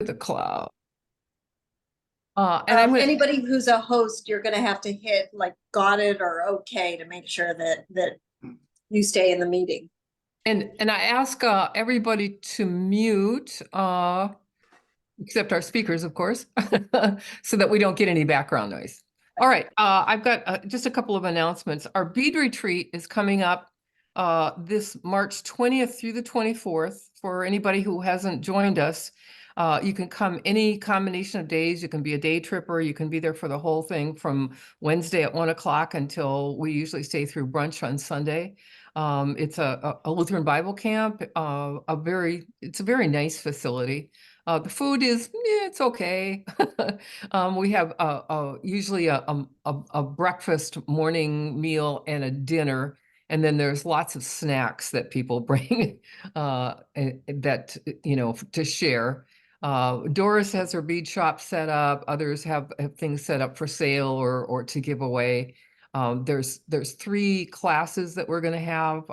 the cloud. And I'm gonna, Anybody who's a host, you're going to have to hit like got it or okay to make sure that you stay in the meeting. and I ask everybody to mute, except our speakers, of course, so that we don't get any background noise. All right, I've got just a couple of announcements. Our bead retreat is coming up this March 20th through the 24th. For anybody who hasn't joined us, you can come any combination of days. You can be a day tripper. You can be there for the whole thing from Wednesday at 1 o'clock until we usually stay through brunch on Sunday. It's a Lutheran Bible camp. It's a very nice facility. The food is, it's okay. We have usually a breakfast, morning meal, and a dinner. And then there's lots of snacks that people bring that, to share. Doris has her bead shop set up. Others have things set up for sale or to give away. There's 3 classes that we're going to have.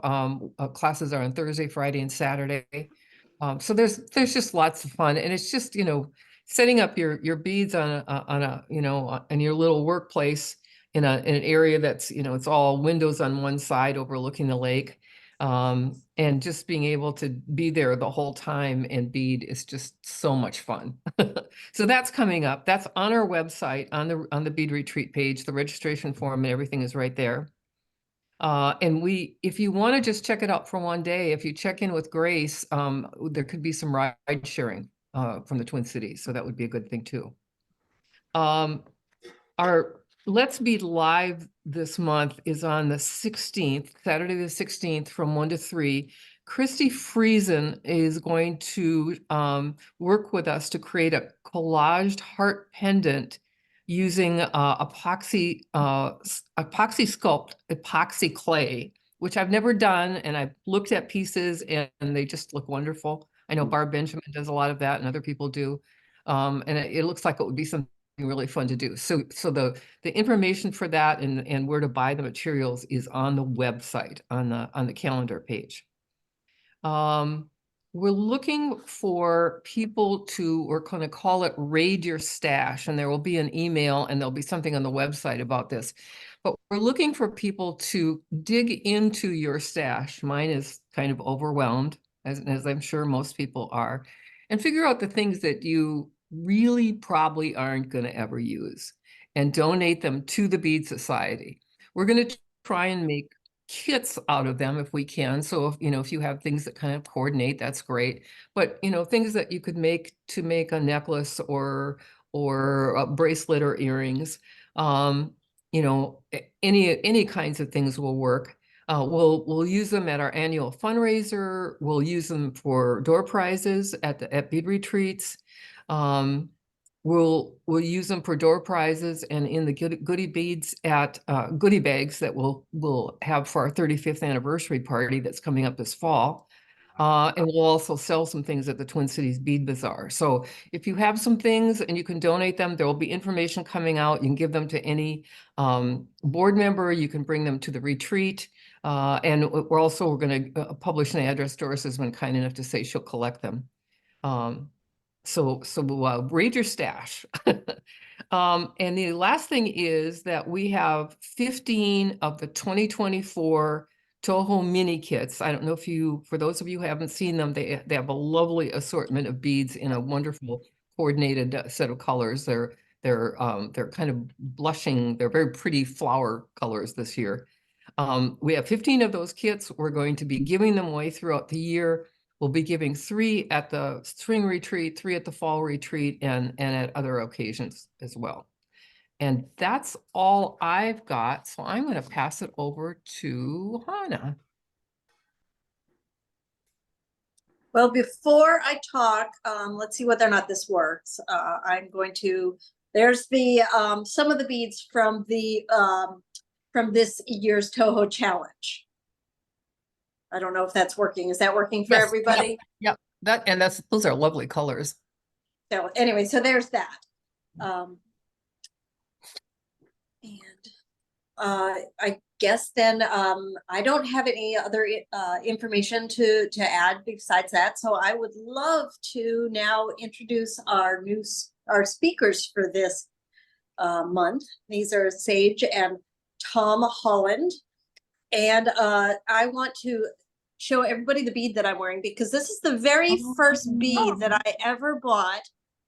Classes are on Thursday, Friday, and Saturday. So there's just lots of fun, and it's just, setting up your beads on a in your little workplace in an area that's, it's all windows on one side overlooking the lake. And just being able to be there the whole time and bead is just so much fun. So that's coming up. That's on our website on the bead retreat page. The registration form and everything is right there. And if you want to just check it out for one day, if you check in with Grace, there could be some ride sharing from the Twin Cities. So that would be a good thing too. Our Let's Be Live this month is on the 16th, Saturday the 16th from 1 to 3. Christy Friesen is going to work with us to create a collaged heart pendant using epoxy sculpt, epoxy clay, which I've never done, and I've looked at pieces and they just look wonderful. I know Barb Benjamin does a lot of that and other people do. And it looks like it would be something really fun to do. So the information for that and where to buy the materials is on the website on the calendar page. We're looking for people we're going to call it Raid Your Stash, and there will be an email and there'll be something on the website about this. But we're looking for people to dig into your stash. Mine is kind of overwhelmed, as I'm sure most people are, and figure out the things that you really probably aren't going to ever use and donate them to the Bead Society. We're going to try and make kits out of them if we can. So if you have things that kind of coordinate, that's great. But things that you could make to make a necklace or a bracelet or earrings, any kinds of things will work. We'll use them at our annual fundraiser. We'll use them for door prizes at bead retreats. We'll use them for door prizes and in the goodie beads at goodie bags that we'll have for our 35th anniversary party that's coming up this fall. And we'll also sell some things at the Twin Cities Bead Bazaar. So if you have some things and you can donate them, there will be information coming out. You can give them to any board member. You can bring them to the retreat. And we're going to publish an address. Doris has been kind enough to say she'll collect them. So raid your stash. And the last thing is that we have 15 of the 2024 Toho mini kits. I don't know for those of you who haven't seen them, they have a lovely assortment of beads in a wonderful coordinated set of colors. They're kind of blushing. They're very pretty flower colors this year. We have 15 of those kits. We're going to be giving them away throughout the year. We'll be giving 3 at the spring retreat, 3 at the fall retreat, and at other occasions as well. And that's all I've got. So I'm going to pass it over to Hannah. Well, before I talk, let's see whether or not this works. There's some of the beads from this year's Toho challenge. I don't know if that's working. Is that working for everybody? Yep. Those are lovely colors. So anyway, so there's that. I guess then I don't have any other information to add besides that. So I would love to now introduce our speakers for this month. These are Sage and Tom Holland. And I want to show everybody the bead that I'm wearing, because this is the very first bead that I ever bought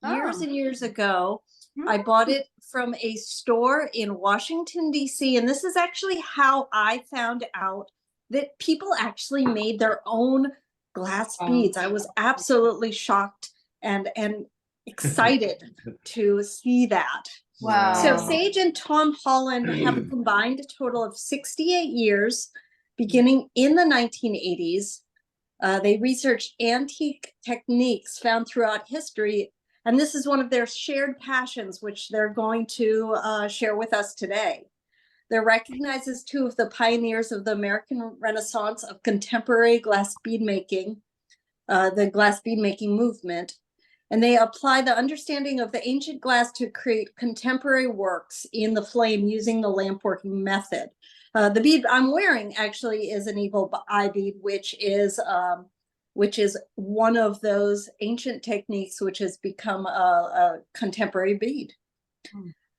years and years ago. I bought it from a store in Washington, D.C. And this is actually how I found out that people actually made their own glass beads. I was absolutely shocked and excited to see that. Wow. So Sage and Tom Holland have a combined total of 68 years, beginning in the 1980s. They researched antique techniques found throughout history, and this is one of their shared passions, which they're going to share with us today. They're recognized as two of the pioneers of the American Renaissance of contemporary glass bead making, the glass bead making movement. And they apply the understanding of the ancient glass to create contemporary works in the flame using the lampworking method. The bead I'm wearing actually is an evil eye bead, which is one of those ancient techniques which has become a contemporary bead.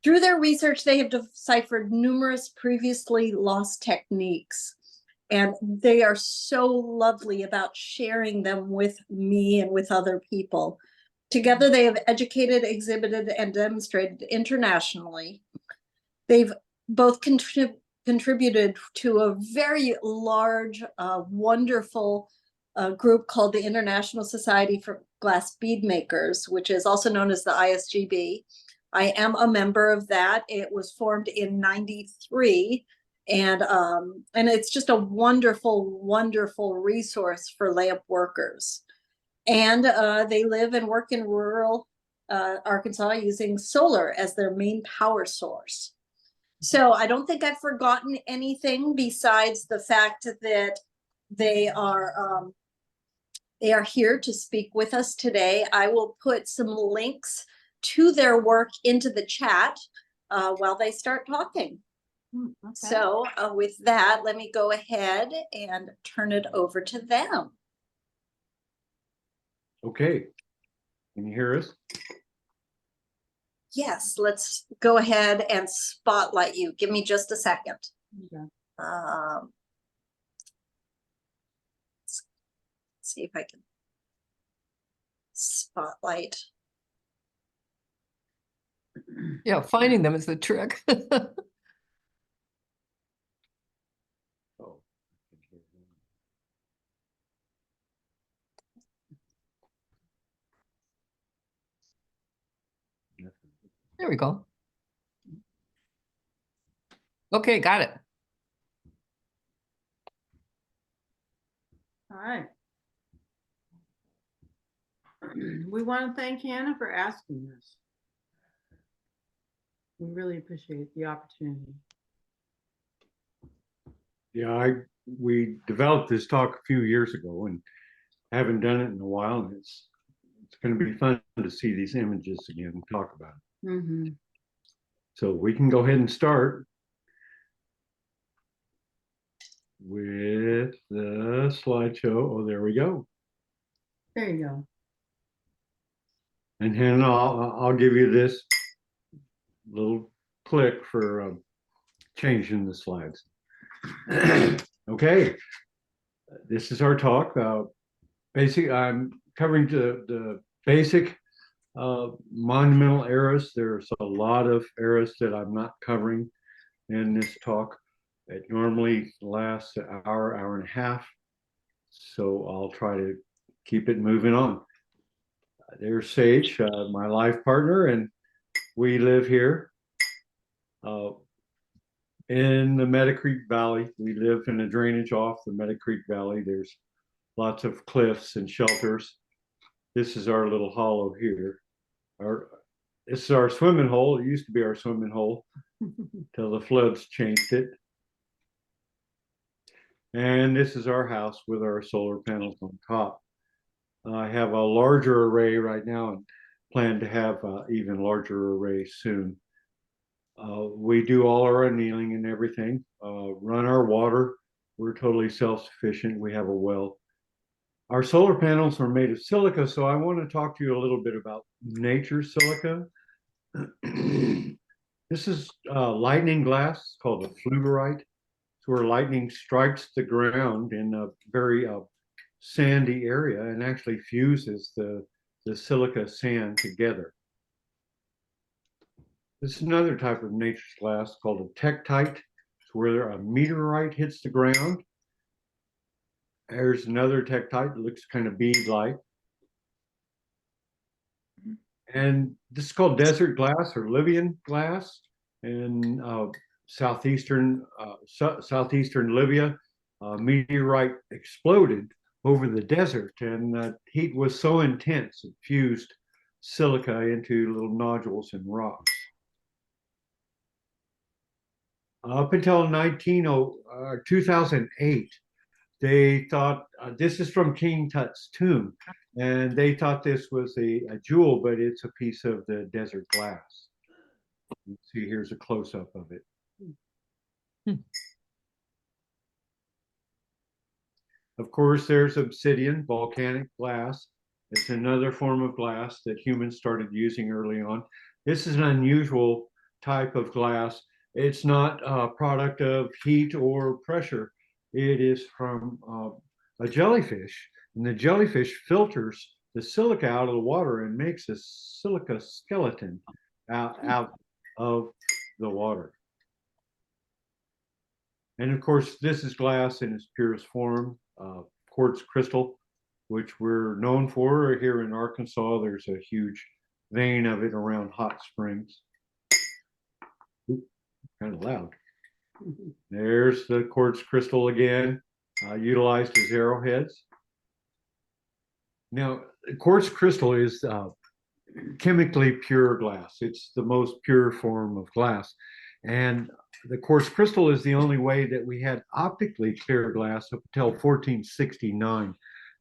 Through their research, they have deciphered numerous previously lost techniques, and they are so lovely about sharing them with me and with other people. Together, they have educated, exhibited, and demonstrated internationally. They've both contributed to a very large, wonderful group called the International Society for Glass Bead Makers, which is also known as the ISGB. I am a member of that. It was formed in '93, and it's just a wonderful, wonderful resource for lamp workers. And they live and work in rural Arkansas using solar as their main power source. So I don't think I've forgotten anything besides the fact that they are here to speak with us today. I will put some links to their work into the chat while they start talking. Okay. So with that, let me go ahead and turn it over to them. Okay, can you hear us? Yes, let's go ahead and spotlight you. Give me just a second. Okay. Let's see if I can spotlight. Yeah, finding them is the trick. Oh. There we go. Okay, got it. All right. We want to thank Hannah for asking us. We really appreciate the opportunity. Yeah, we developed this talk a few years ago and haven't done it in a while, and it's going to be fun to see these images again and talk about it. Mm-hmm. So we can go ahead and start with the slideshow. Oh, there we go. There you go. And Hannah, I'll give you this little click for changing the slides. Okay, this is our talk. I'm covering the basic monumental eras. There's a lot of eras that I'm not covering in this talk. It normally lasts an hour, hour and a half. So I'll try to keep it moving on. There's Sage, my life partner, and we live here in the Meadow Creek Valley. We live in a drainage off the Meadow Creek Valley. There's lots of cliffs and shelters. This is our little hollow here. This is our swimming hole. It used to be our swimming hole till the floods changed it. And this is our house with our solar panels on top. I have a larger array right now and plan to have an even larger array soon. We do all our annealing and everything, run our water. We're totally self-sufficient. We have a well. Our solar panels are made of silica, so I want to talk to you a little bit about nature's silica. This is lightning glass called a fluorite. It's where lightning strikes the ground in a very sandy area and actually fuses the silica sand together. This is another type of nature's glass called a tektite. It's where a meteorite hits the ground. There's another tektite that looks kind of bead-like. And this is called desert glass or Libyan glass. In southeastern Libya, a meteorite exploded over the desert, and the heat was so intense it fused silica into little nodules and rocks. Up until 2008, they thought this is from King Tut's tomb, and they thought this was a jewel, but it's a piece of the desert glass. You see, here's a close-up of it. Of course, there's obsidian, volcanic glass. It's another form of glass that humans started using early on. This is an unusual type of glass. It's not a product of heat or pressure. It is from a jellyfish, and the jellyfish filters the silica out of the water and makes a silica skeleton out of the water. And of course, this is glass in its purest form, quartz crystal, which we're known for here in Arkansas. There's a huge vein of it around hot springs. Ooh, kind of loud. There's the quartz crystal again, utilized as arrowheads. Now, quartz crystal is chemically pure glass. It's the most pure form of glass. And the quartz crystal is the only way that we had optically clear glass up until 1469.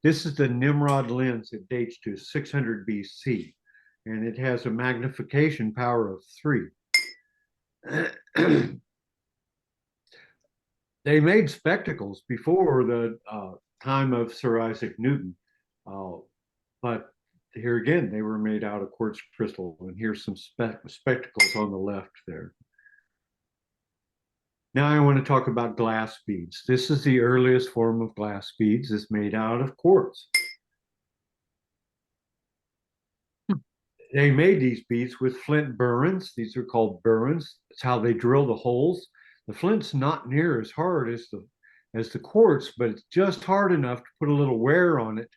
This is the Nimrod lens. It dates to 600 BC, and it has a magnification power of 3. They made spectacles before the time of Sir Isaac Newton, but here again, they were made out of quartz crystal, and here's some spectacles on the left there. Now I want to talk about glass beads. This is the earliest form of glass beads. It's made out of quartz. They made these beads with flint burins. These are called burins. That's how they drill the holes. The flint's not near as hard as the quartz, but it's just hard enough to put a little wear on it.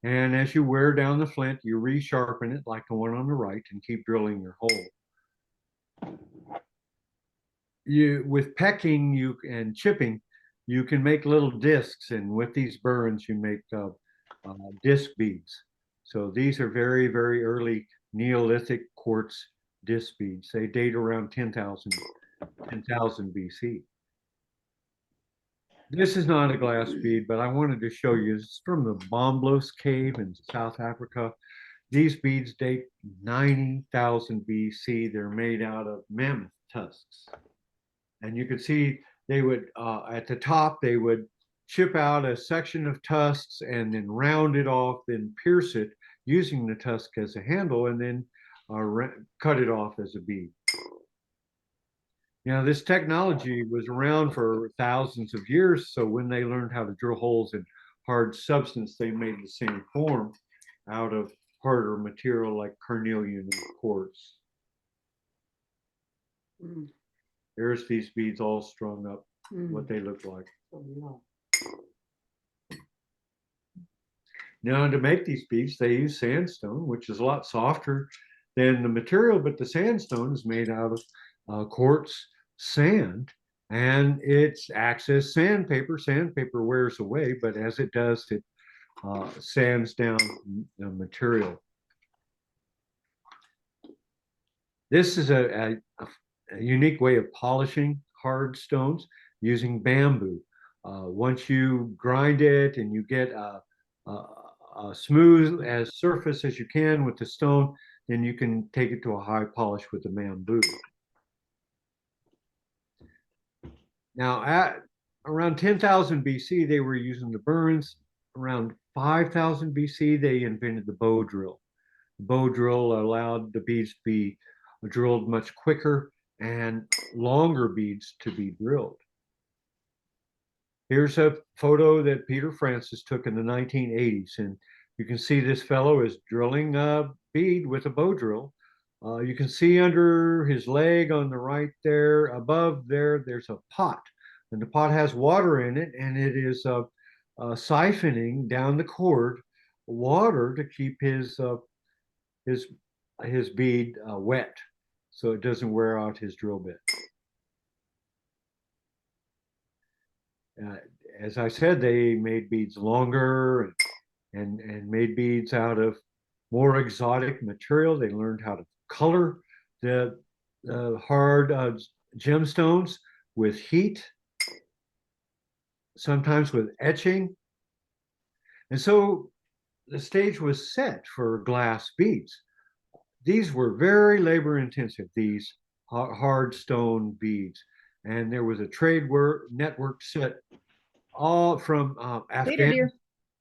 And as you wear down the flint, you resharpen it like the one on the right and keep drilling your hole. With pecking and chipping, you can make little discs, and with these burins, you make disc beads. So these are very, very early Neolithic quartz disc beads. They date around 10,000 BC. This is not a glass bead, but I wanted to show you. It's from the Bomblos cave in South Africa. These beads date 90,000 BC. They're made out of mammoth tusks. And you can see they would, at the top, they would chip out a section of tusks and then round it off, then pierce it using the tusk as a handle, and then cut it off as a bead. Now, this technology was around for thousands of years, so when they learned how to drill holes in hard substance, they made the same form out of harder material like carnelian and quartz. There's these beads all strung up, what they look like. Now, to make these beads, they use sandstone, which is a lot softer than the material, but the sandstone is made out of quartz sand, and it acts as sandpaper. Sandpaper wears away, but as it does, it sands down the material. This is a unique way of polishing hard stones using bamboo. Once you grind it and you get a smooth as surface as you can with the stone, then you can take it to a high polish with the bamboo. Now, at around 10,000 BC, they were using the burns. Around 5,000 BC, they invented the bow drill. The bow drill allowed the beads to be drilled much quicker and longer beads to be drilled. Here's a photo that Peter Francis took in the 1980s, and you can see this fellow is drilling a bead with a bow drill. You can see under his leg on the right there, above there, there's a pot, and the pot has water in it, and it is siphoning down the cord water to keep his his bead wet, so it doesn't wear out his drill bit. As I said, they made beads longer and made beads out of more exotic material. They learned how to color the hard gemstones with heat, sometimes with etching. And so the stage was set for glass beads. These were very labor intensive, these hard stone beads. And there was a trade network set all from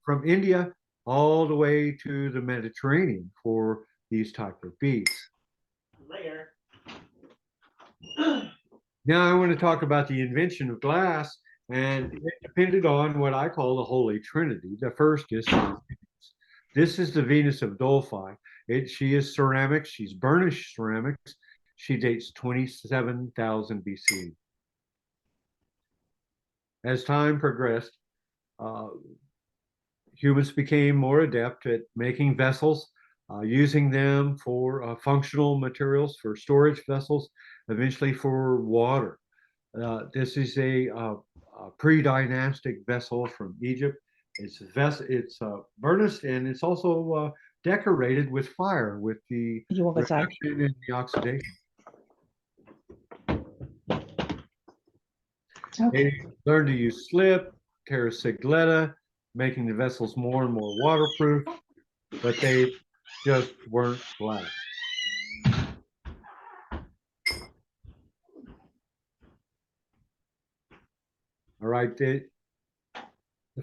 from India all the way to the Mediterranean for these type of beads. Later. Now I want to talk about the invention of glass, and it depended on what I call the Holy Trinity. The first is Venus. This is the Venus of Delphi. She is ceramics. She's burnished ceramics. She dates 27,000 BC. As time progressed, humans became more adept at making vessels, using them for functional materials, for storage vessels, eventually for water. This is a pre-dynastic vessel from Egypt. It's burnished, and it's also decorated with fire, with the reduction and the oxidation. Okay. They learned to use slip, terrasigletta, making the vessels more and more waterproof, but they just weren't glass. All right, the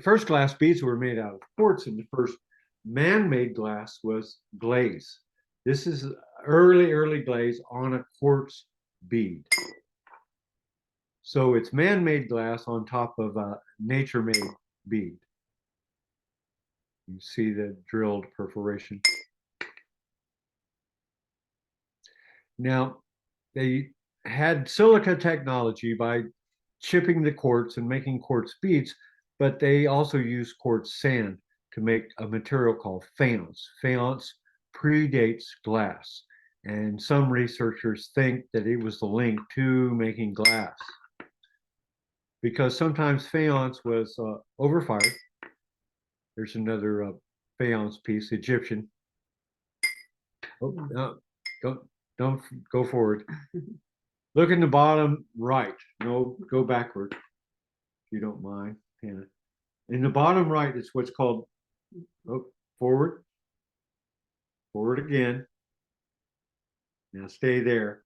first glass beads were made out of quartz, and the first man-made glass was glaze. This is early glaze on a quartz bead. So it's man-made glass on top of a nature-made bead. You see the drilled perforation. Now, they had silica technology by chipping the quartz and making quartz beads, but they also used quartz sand to make a material called faience. Faience predates glass, and some researchers think that it was the link to making glass, because sometimes faience was overfired. There's another faience piece, Egyptian. Oh, no, don't go forward. Look in the bottom right. No, go backward, if you don't mind, Hannah. In the bottom right is what's called, forward. Forward again. Now stay there.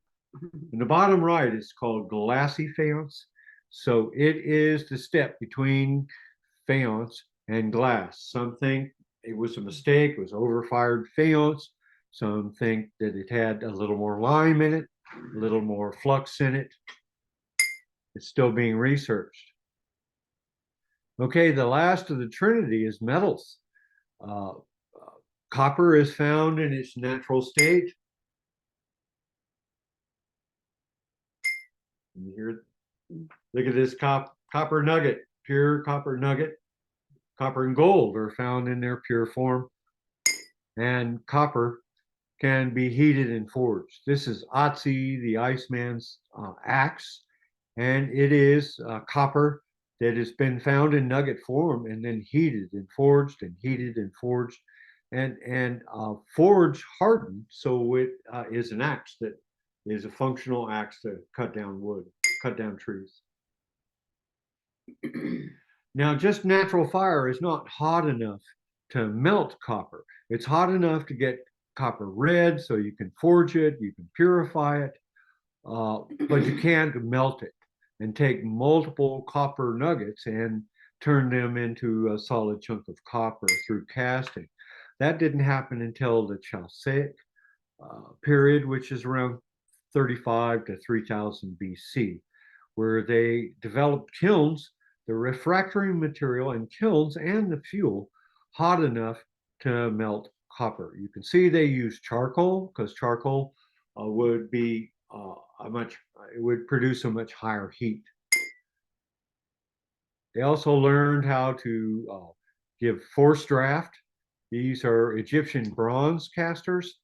In the bottom right is called glassy faience. So it is the step between faience and glass. Some think it was a mistake, it was overfired faience. Some think that it had a little more lime in it, a little more flux in it. It's still being researched. Okay, the last of the Trinity is metals. Copper is found in its natural state. Look at this copper nugget, pure copper nugget. Copper and gold are found in their pure form. And copper can be heated and forged. This is Otzi, the Iceman's axe, and it is copper that has been found in nugget form and then heated and forged and heated and forged and forged hardened, so it is an axe that is a functional axe to cut down wood, cut down trees. Now, just natural fire is not hot enough to melt copper. It's hot enough to get copper red, so you can forge it, you can purify it, but you can't melt it. and take multiple copper nuggets and turn them into a solid chunk of copper through casting. That didn't happen until the Chalcaic period, which is around 35 to 3000 BC, where they developed kilns, the refractory material and kilns and the fuel hot enough to melt copper. You can see they use charcoal because charcoal would be it would produce a much higher heat. They also learned how to give forced draft. These are Egyptian bronze casters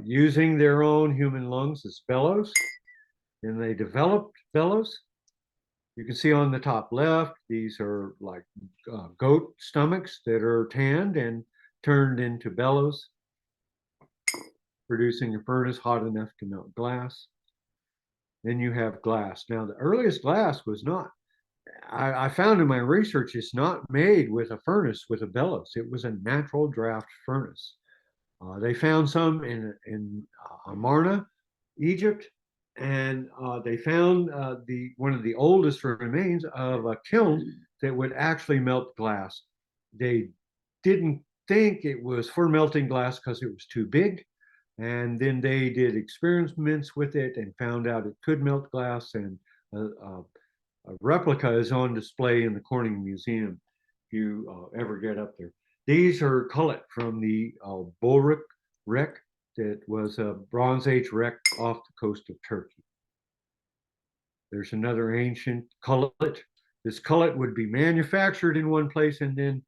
using their own human lungs as bellows. And they developed bellows. You can see on the top left, these are like goat stomachs that are tanned and turned into bellows, producing a furnace hot enough to melt glass. Then you have glass. Now, the earliest glass was not, I found in my research, it's not made with a furnace with a bellows. It was a natural draft furnace. They found some in Amarna, Egypt, and they found one of the oldest remains of a kiln that would actually melt glass. They didn't think it was for melting glass because it was too big. And then they did experiments with it and found out it could melt glass. And a replica is on display in the Corning Museum if you ever get up there. These are cullet from the Bulwark wreck that was a Bronze Age wreck off the coast of Turkey. There's another ancient cullet. This cullet would be manufactured in one place and then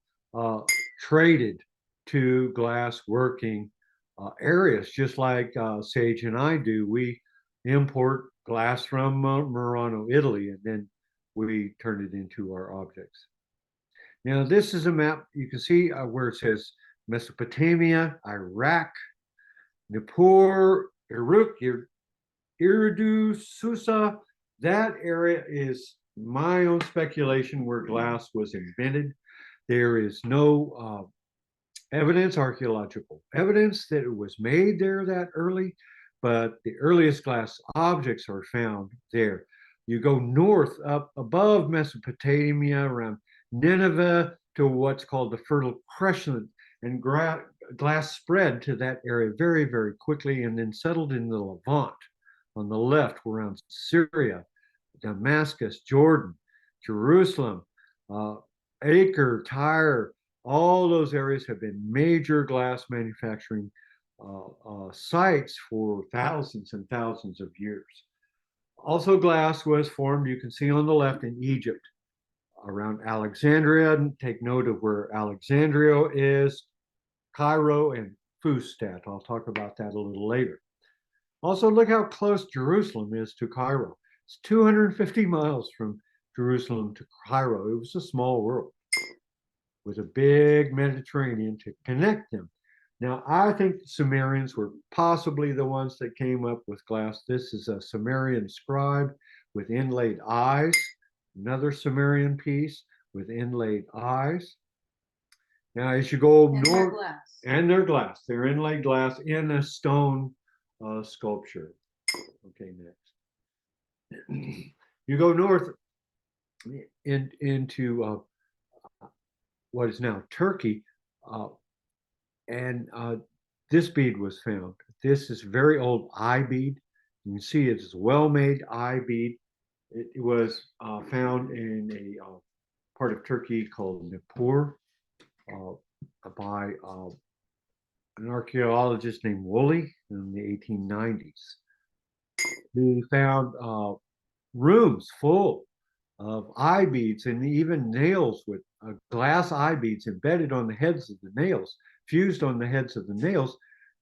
traded to glass working areas, just like Sage and I do. We import glass from Murano, Italy, and then we turn it into our objects. Now, this is a map. You can see where it says Mesopotamia, Iraq, Nippur, Uruk, Eridu, Susa. That area is my own speculation where glass was invented. There is no evidence, archaeological evidence that it was made there that early, but the earliest glass objects are found there. You go north up above Mesopotamia around Nineveh to what's called the Fertile Crescent, and glass spread to that area very, very quickly and then settled in the Levant on the left around Syria, Damascus, Jordan, Jerusalem, Acre, Tyre. All those areas have been major glass manufacturing sites for thousands and thousands of years. Also, glass was formed, you can see on the left, in Egypt, around Alexandria. And take note of where Alexandria is, Cairo, and Fustat. I'll talk about that a little later. Also, look how close Jerusalem is to Cairo. It's 250 miles from Jerusalem to Cairo. It was a small world with a big Mediterranean to connect them. Now, I think the Sumerians were possibly the ones that came up with glass. This is a Sumerian scribe with inlaid eyes, another Sumerian piece with inlaid eyes. Now, as you go north, and their glass, they're inlaid glass in a stone sculpture. Okay, next. You go north into what is now Turkey, and this bead was found. This is very old eye bead. You can see it's a well-made eye bead. It was found in a part of Turkey called Nippur by an archaeologist named Woolley in the 1890s. He found rooms full of eye beads and even nails with glass eye beads embedded on the heads of the nails, fused on the heads of the nails,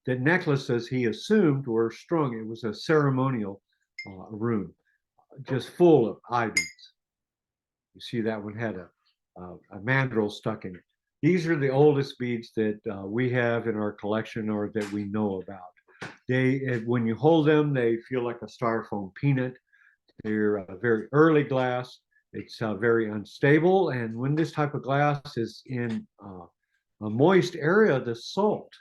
that necklaces he assumed were strung. It was a ceremonial room, just full of eye beads. You see that one had a mandrel stuck in it. These are the oldest beads that we have in our collection or that we know about. When you hold them, they feel like a styrofoam peanut. They're a very early glass. It's very unstable. And when this type of glass is in a moist area, the salt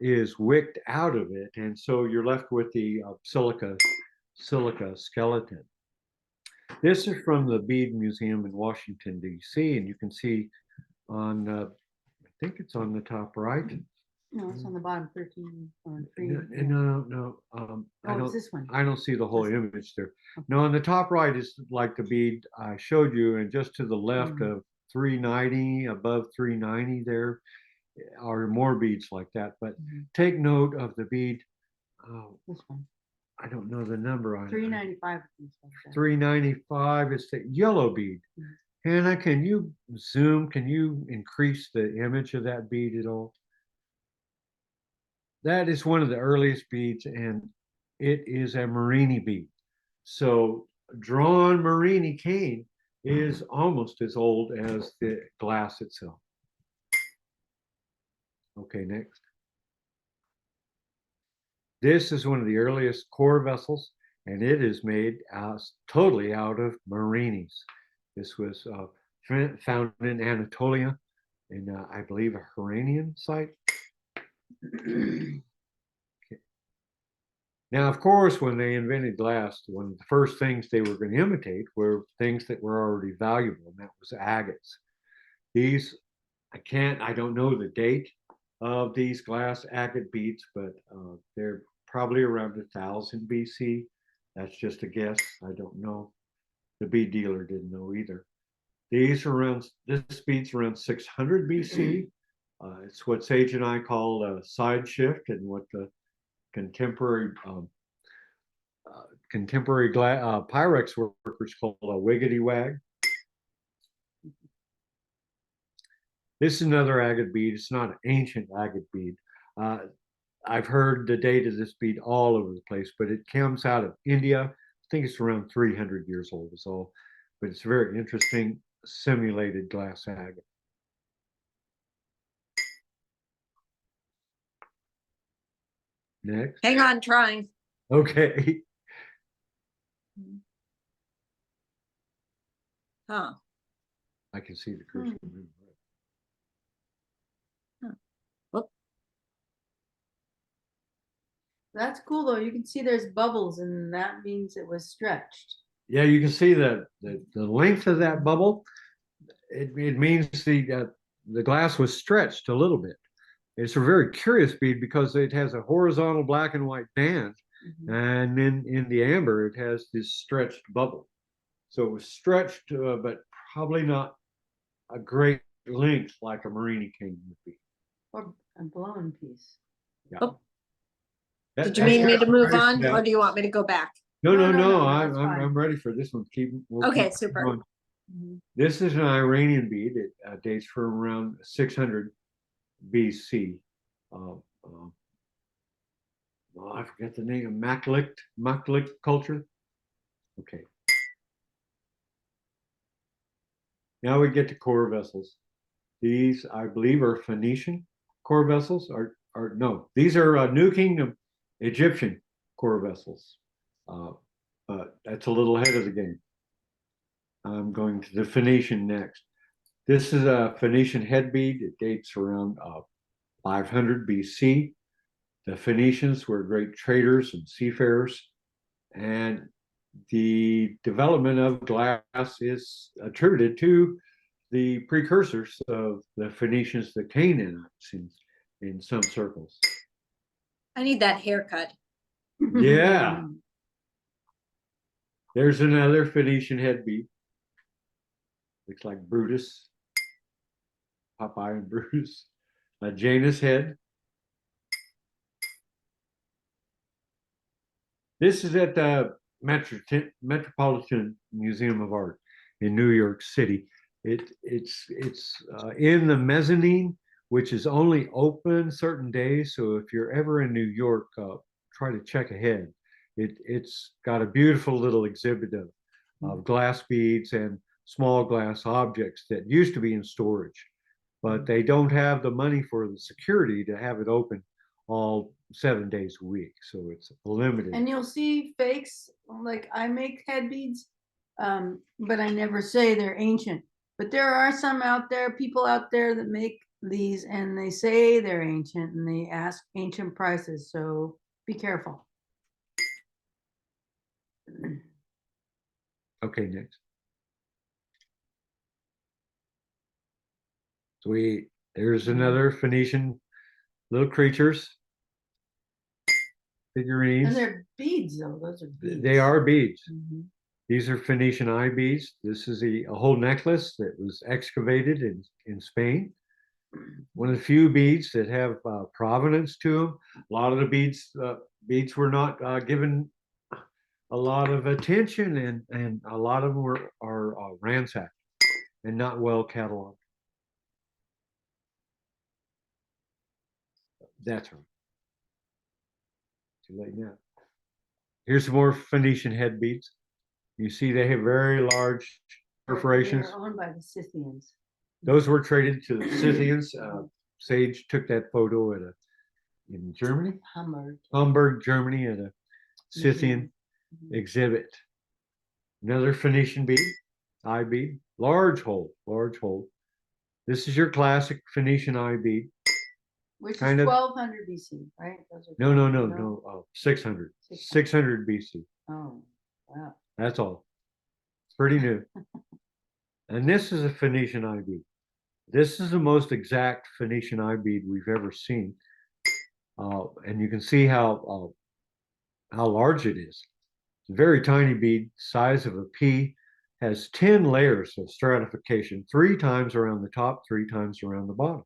is wicked out of it. And so you're left with the silica skeleton. This is from the Bead Museum in Washington, D.C., and you can see on, I think it's on the top right. No, it's on the bottom, 13 or 3. No, yeah. no, I Oh, it's don't, this one. I don't see the whole This- image there. No, on the top right is like the bead I showed you, and just to the left Mm. of 390, above 390 there are more beads like that. But Mhm. take note of the bead. This one, I don't know the number on it. 395. and stuff like that. 395 is the yellow bead. Mhm. Hannah, can you zoom? Can you increase the image of that bead at all? That is one of the earliest beads, and it is a Marini bead. So drawn Marini cane is almost as old as the glass itself. Okay, next. This is one of the earliest core vessels, and it is made totally out of Marinis. This was found in Anatolia, in I believe a Iranian site. Now, of course, when they invented glass, one of the first things they were going to imitate were things that were already valuable, and that was agates. These, I don't know the date of these glass agate beads, but they're probably around 1000 BC. That's just a guess. I don't know. The bead dealer didn't know either. These are around, this bead's around 600 BC. It's what Sage and I call a side shift, and what the contemporary Pyrex workers call a wiggity wag. This is another agate bead. It's not an ancient agate bead. I've heard the date of this bead all over the place, but it comes out of India. I think it's around 300 years old is all, but it's very interesting simulated glass agate. Next. Hang on, trying. Okay. Huh. I can see the cursor. That's cool though. You can see there's bubbles and that means it was stretched. Yeah, you can see the length of that bubble. It means the glass was stretched a little bit. It's a very curious bead because it has a horizontal black and white band, Mhm. and then in the amber it has this stretched bubble. So it was stretched, but probably not a great length like a Marini cane would be. Or a blown piece. Yeah. Oh. That- Did you that's mean me to move nice, on, yeah. or do you want me to go back? No, No, no, no, no. no, I'm that's fine. I'm ready for this one. We'll Okay, keep super. going. Mhm. This is an Iranian bead. It dates from around 600 BC. Uh, uh, oh, I forget the name. Maklik culture. Okay. Now we get to core vessels. These, I believe, are Phoenician core vessels. Or no, these are New Kingdom Egyptian core vessels. But that's a little ahead of the game. I'm going to the Phoenician next. This is a Phoenician head bead. It dates around 500 BC. The Phoenicians were great traders and seafarers, and the development of glass is attributed to the precursors of the Phoenicians, the Canaanites, in some circles. I need that haircut. Yeah. There's another Phoenician head bead. Looks like Brutus, Popeye and Brutus. A Janus head. This is at the Metropolitan Museum of Art in New York City. It's in the mezzanine, which is only open certain days. So if you're ever in New York, try to check ahead. It's got a beautiful little exhibit of glass beads and small glass objects that used to be in storage, but they don't have the money for the security to have it open all 7 days a week. So it's limited. And you'll see fakes, like I make head beads, but I never say they're ancient. But there are some out there, people out there that make these and they say they're ancient and they ask ancient prices. So be careful. Okay, next. Sweet. There's another Phoenician little creatures, figurines. And they're beads though, those are beads. They are beads. Mhm. These are Phoenician eye beads. This is a whole necklace that was excavated in Spain. One of the few beads that have provenance to them. A lot of the beads were not given a lot of attention, and a lot of them are ransacked and not well cataloged. That's right. Too late now. Here's some more Phoenician head beads. You see they have very large perforations. They're owned by the Scythians. Those were traded to the Scythians. Sage took that photo in Germany, Hamburg, Germany, at a Scythian exhibit. Another Phoenician bead, eye bead, large hole, large hole. This is your classic Phoenician eye bead. Which is Kind of- 1200 BC, right? Those are No. 600. 600 BC. Oh, wow. That's all. It's pretty new. And this is a Phoenician eye bead. This is the most exact Phoenician eye bead we've ever seen. And you can see how large it is. It's a very tiny bead, size of a pea, has 10 layers of stratification, 3 times around the top, 3 times around the bottom.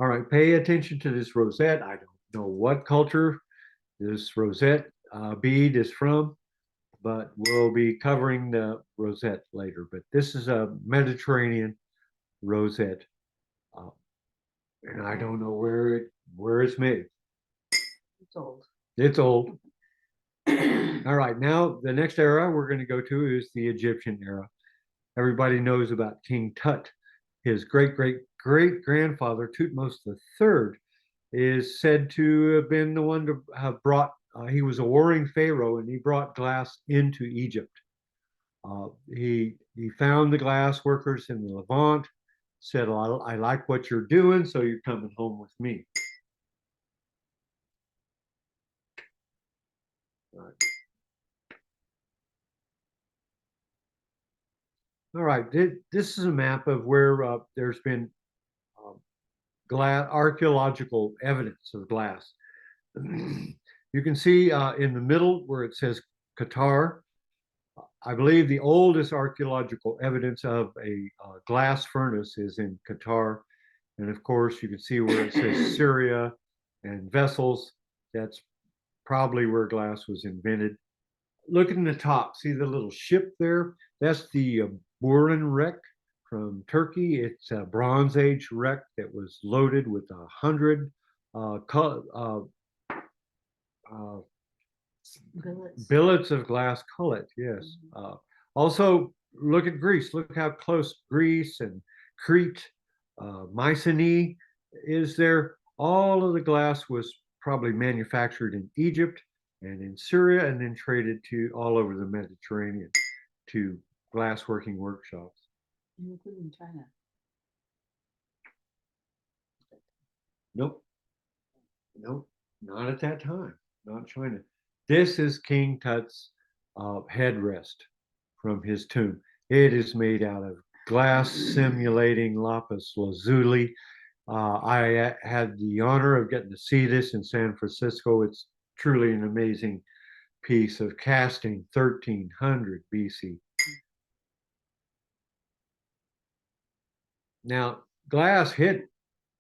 All right, pay attention to this rosette. I don't know what culture this rosette bead is from, but we'll be covering the rosette later. But this is a Mediterranean rosette, and I don't know where it's made. It's old. It's old. All right, now the next era we're going to go to is the Egyptian era. Everybody knows about King Tut. His great-great-great-grandfather, Tutmos III, is said to have been the one to have brought, he was a warring pharaoh, and he brought glass into Egypt. He found the glass workers in the Levant, said, I like what you're doing, so you're coming home with me. All right, this is a map of where there's been archaeological evidence of glass. You can see in the middle where it says Qatar. I believe the oldest archaeological evidence of a glass furnace is in Qatar. And of course, you can see where it says Syria and vessels. That's probably where glass was invented. Look in the top, see the little ship there? That's the Burhan wreck from Turkey. It's a Bronze Age wreck that was loaded with 100 billets of glass cullet. Yes. Also, look at Greece. Look how close Greece and Crete, Mycenae is there. All of the glass was probably manufactured in Egypt and in Syria, and then traded to all over the Mediterranean to glassworking workshops. Including China. Nope. Nope. Not at that time. Not China. This is King Tut's headrest from his tomb. It is made out of glass simulating lapis lazuli. I had the honor of getting to see this in San Francisco. It's truly an amazing piece of casting, 1300 BC. Now, glass hit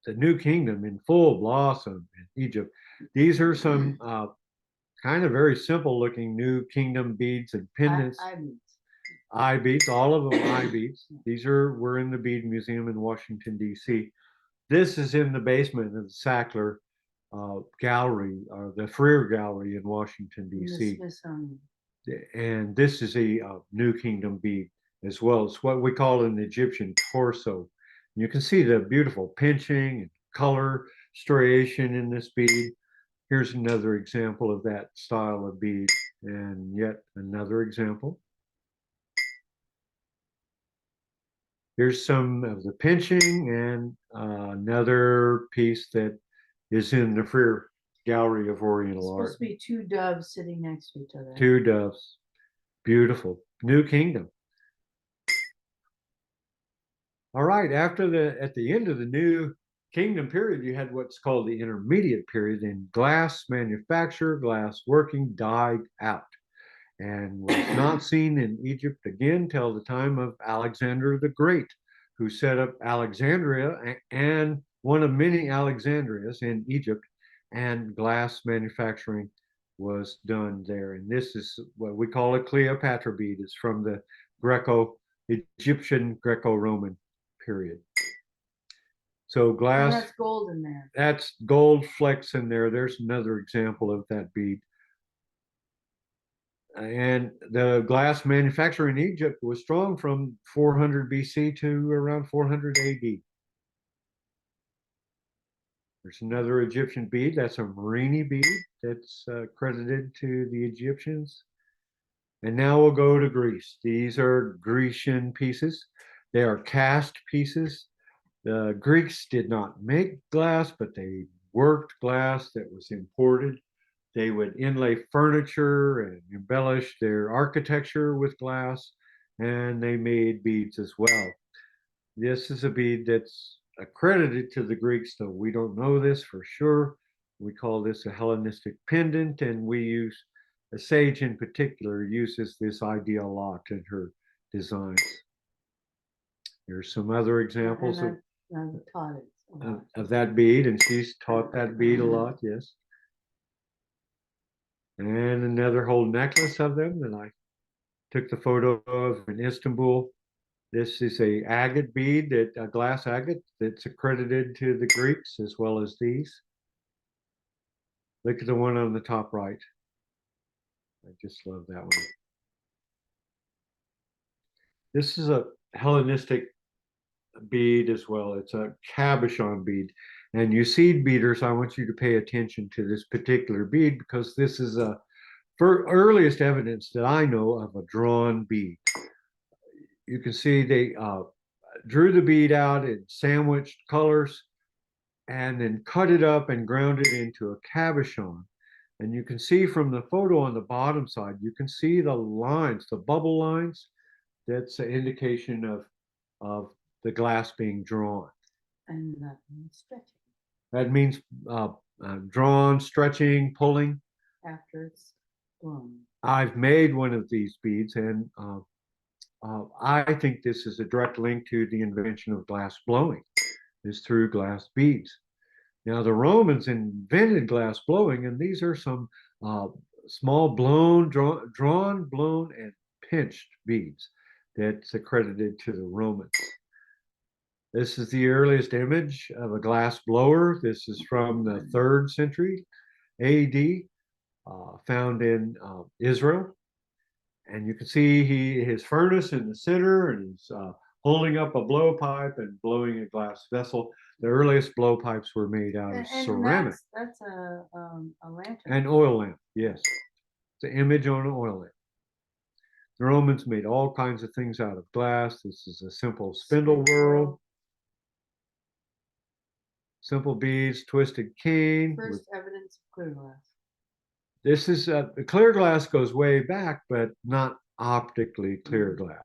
the New Kingdom in full blossom in Egypt. These are some kind of very simple looking New Kingdom beads and pendants. Eye beads, all of them eye beads. These were in the Bead Museum in Washington, D.C. This is in the basement of the Sackler Gallery, the Freer Gallery in Washington, D.C. And this is a New Kingdom bead as well. It's what we call an Egyptian torso. You can see the beautiful pinching and color striation in this bead. Here's another example of that style of bead, and yet another example. Here's some of the pinching and another piece that is in the Freer gallery of Oriental Supposed art. to be two doves sitting next to each other. Two doves. Beautiful. New Kingdom. All right, at the end of the New Kingdom period, you had what's called the Intermediate period, and glass manufacture, glass working died out and was not seen in Egypt again till the time of Alexander the Great, who set up Alexandria and one of many Alexandrias in Egypt, and glass manufacturing was done there. And this is what we call a Cleopatra bead. It's from the Egyptian Greco-Roman period. So And glass, that's gold in there. that's gold flecks in there. There's another example of that bead. And the glass manufacture in Egypt was strong from 400 BC to around 400 AD. There's another Egyptian bead. That's a Merini bead that's credited to the Egyptians. And now we'll go to Greece. These are Grecian pieces. They are cast pieces. The Greeks did not make glass, but they worked glass that was imported. They would inlay furniture and embellish their architecture with glass, and they made beads as well. This is a bead that's accredited to the Greeks, though we don't know this for sure. We call this a Hellenistic pendant, and we use, a sage in particular uses this idea a lot in her designs. Here's some other examples And I've taught it a lot. of that bead, and she's taught that bead a lot, yes. And another whole necklace of them that I took the photo of in Istanbul. This is a agate bead, a glass agate that's accredited to the Greeks as well as these. Look at the one on the top right. I just love that one. This is a Hellenistic bead as well. It's a cabochon bead. And you seed beaters, I want you to pay attention to this particular bead because this is a earliest evidence that I know of a drawn bead. You can see they drew the bead out in sandwiched colors and then cut it up and ground it into a cabochon. And you can see from the photo on the bottom side, you can see the lines, the bubble lines. That's an indication of the glass being drawn. And that means stretching That means drawn, stretching, pulling. after it's blown. I've made one of these beads, and I think this is a direct link to the invention of glass blowing, is through glass beads. Now, the Romans invented glass blowing, and these are some small blown, drawn, blown, and pinched beads that's accredited to the Romans. This is the earliest image of a glass blower. This is from the 3rd century AD, found in Israel. And you can see his furnace in the center, and he's holding up a blowpipe and blowing a glass vessel. The earliest blowpipes were made out of ceramic. That's a lantern. An oil lamp, yes. It's an image on an oil lamp. The Romans made all kinds of things out of glass. This is a simple spindle whorl. Simple beads, twisted cane. First evidence of clear glass. This is clear glass goes way back, but not optically clear glass.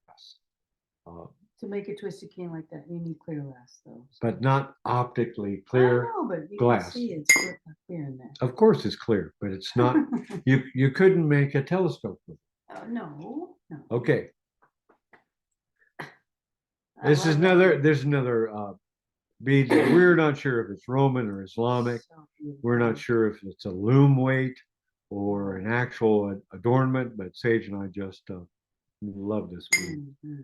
To make a twisted cane like that, you need clear glass, though. But not optically clear. I know, but you glass. can see it's clear in there. Of course, it's clear, but it's not. You couldn't make a telescope with it. No. Okay. There's another bead that we're not sure if it's Roman or Islamic. We're not sure if it's a loom weight or an actual adornment, but Sage and I just love this bead. Mm-hmm.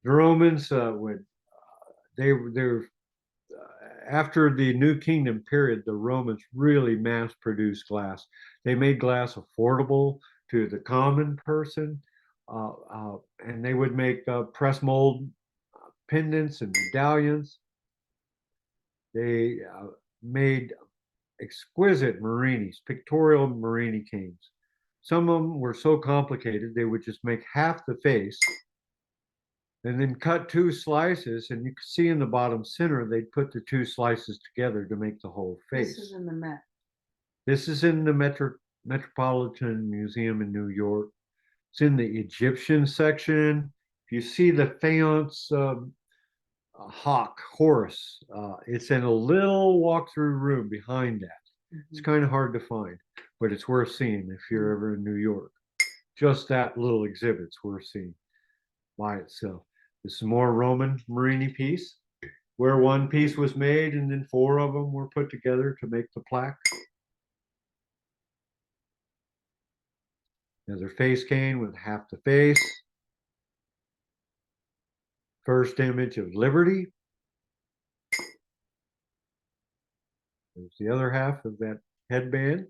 The Romans after the New Kingdom period, the Romans really mass-produced glass. They made glass affordable to the common person, and they would make press mold pendants and medallions. They made exquisite Merinis, pictorial Merini canes. Some of them were so complicated they would just make half the face and then cut two slices, and you can see in the bottom center, they'd put the two slices together to make the whole This face. is in the Met. This is in the Metropolitan Museum in New York. It's in the Egyptian section. If you see the faience hawk, Horus, it's in a little walk-through room behind that. It's kind of hard to find, but it's worth seeing if you're ever in New York. Just that little exhibit's worth seeing by itself. This is more Roman Marini piece, where one piece was made and then four of them were put together to make the plaque. Another face cane with half the face. First image of Liberty. There's the other half of that headband.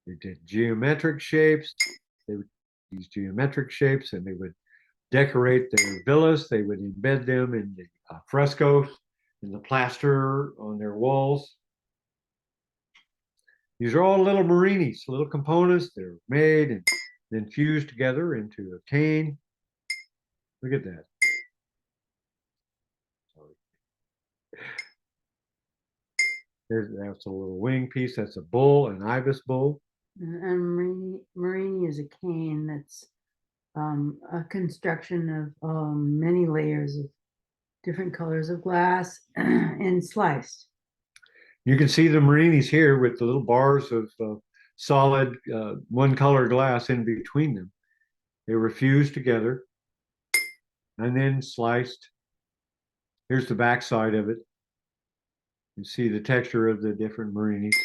They did geometric shapes. They would use geometric shapes and they would decorate their villas. They would embed them in the frescoes, in the plaster on their walls. These are all little Marinis, little components. They're made and then fused together into a cane. Look at that. That's a little wing piece. That's a bull, an ibis bull. And Marini is a cane that's a construction of many layers of different colors of glass and sliced. You can see the Marinis here with the little bars of solid one color glass in between them. They were fused together and then sliced. Here's the back side of it. You see the texture of the different Marinis.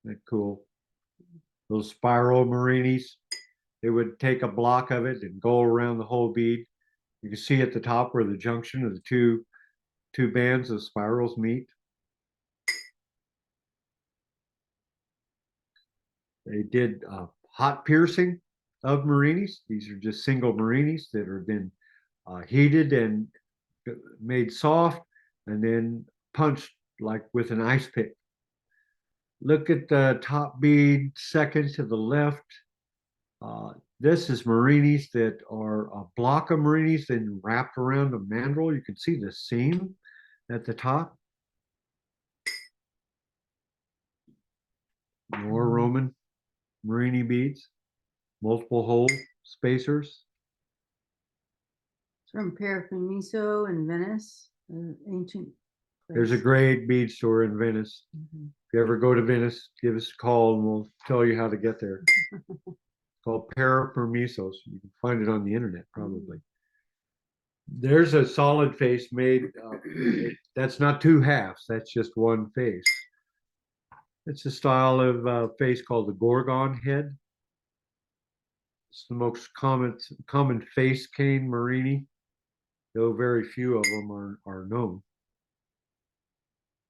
Isn't that cool? Those spiral Marinis. They would take a block of it and go around the whole bead. You can see at the top where the junction of the two bands of spirals meet. They did hot piercing of Marinis. These are just single Marinis that have been heated and made soft and then punched like with an ice pick. Look at the top bead, second to the left. This is Marinis that are a block of Marinis then wrapped around a mandrel. You can see the seam at the top. More Roman Marini beads, multiple hole spacers. From Parafiniso in Venice, ancient. There's a great bead store in Venice. If you ever go to Venice, give us a call and we'll tell you how to get there. It's called Parapermisos. You can find it on the internet probably. There's a solid face made. That's not two halves. That's just one face. It's a style of face called the Gorgon head. It's the most common face cane Marini, though very few of them are known.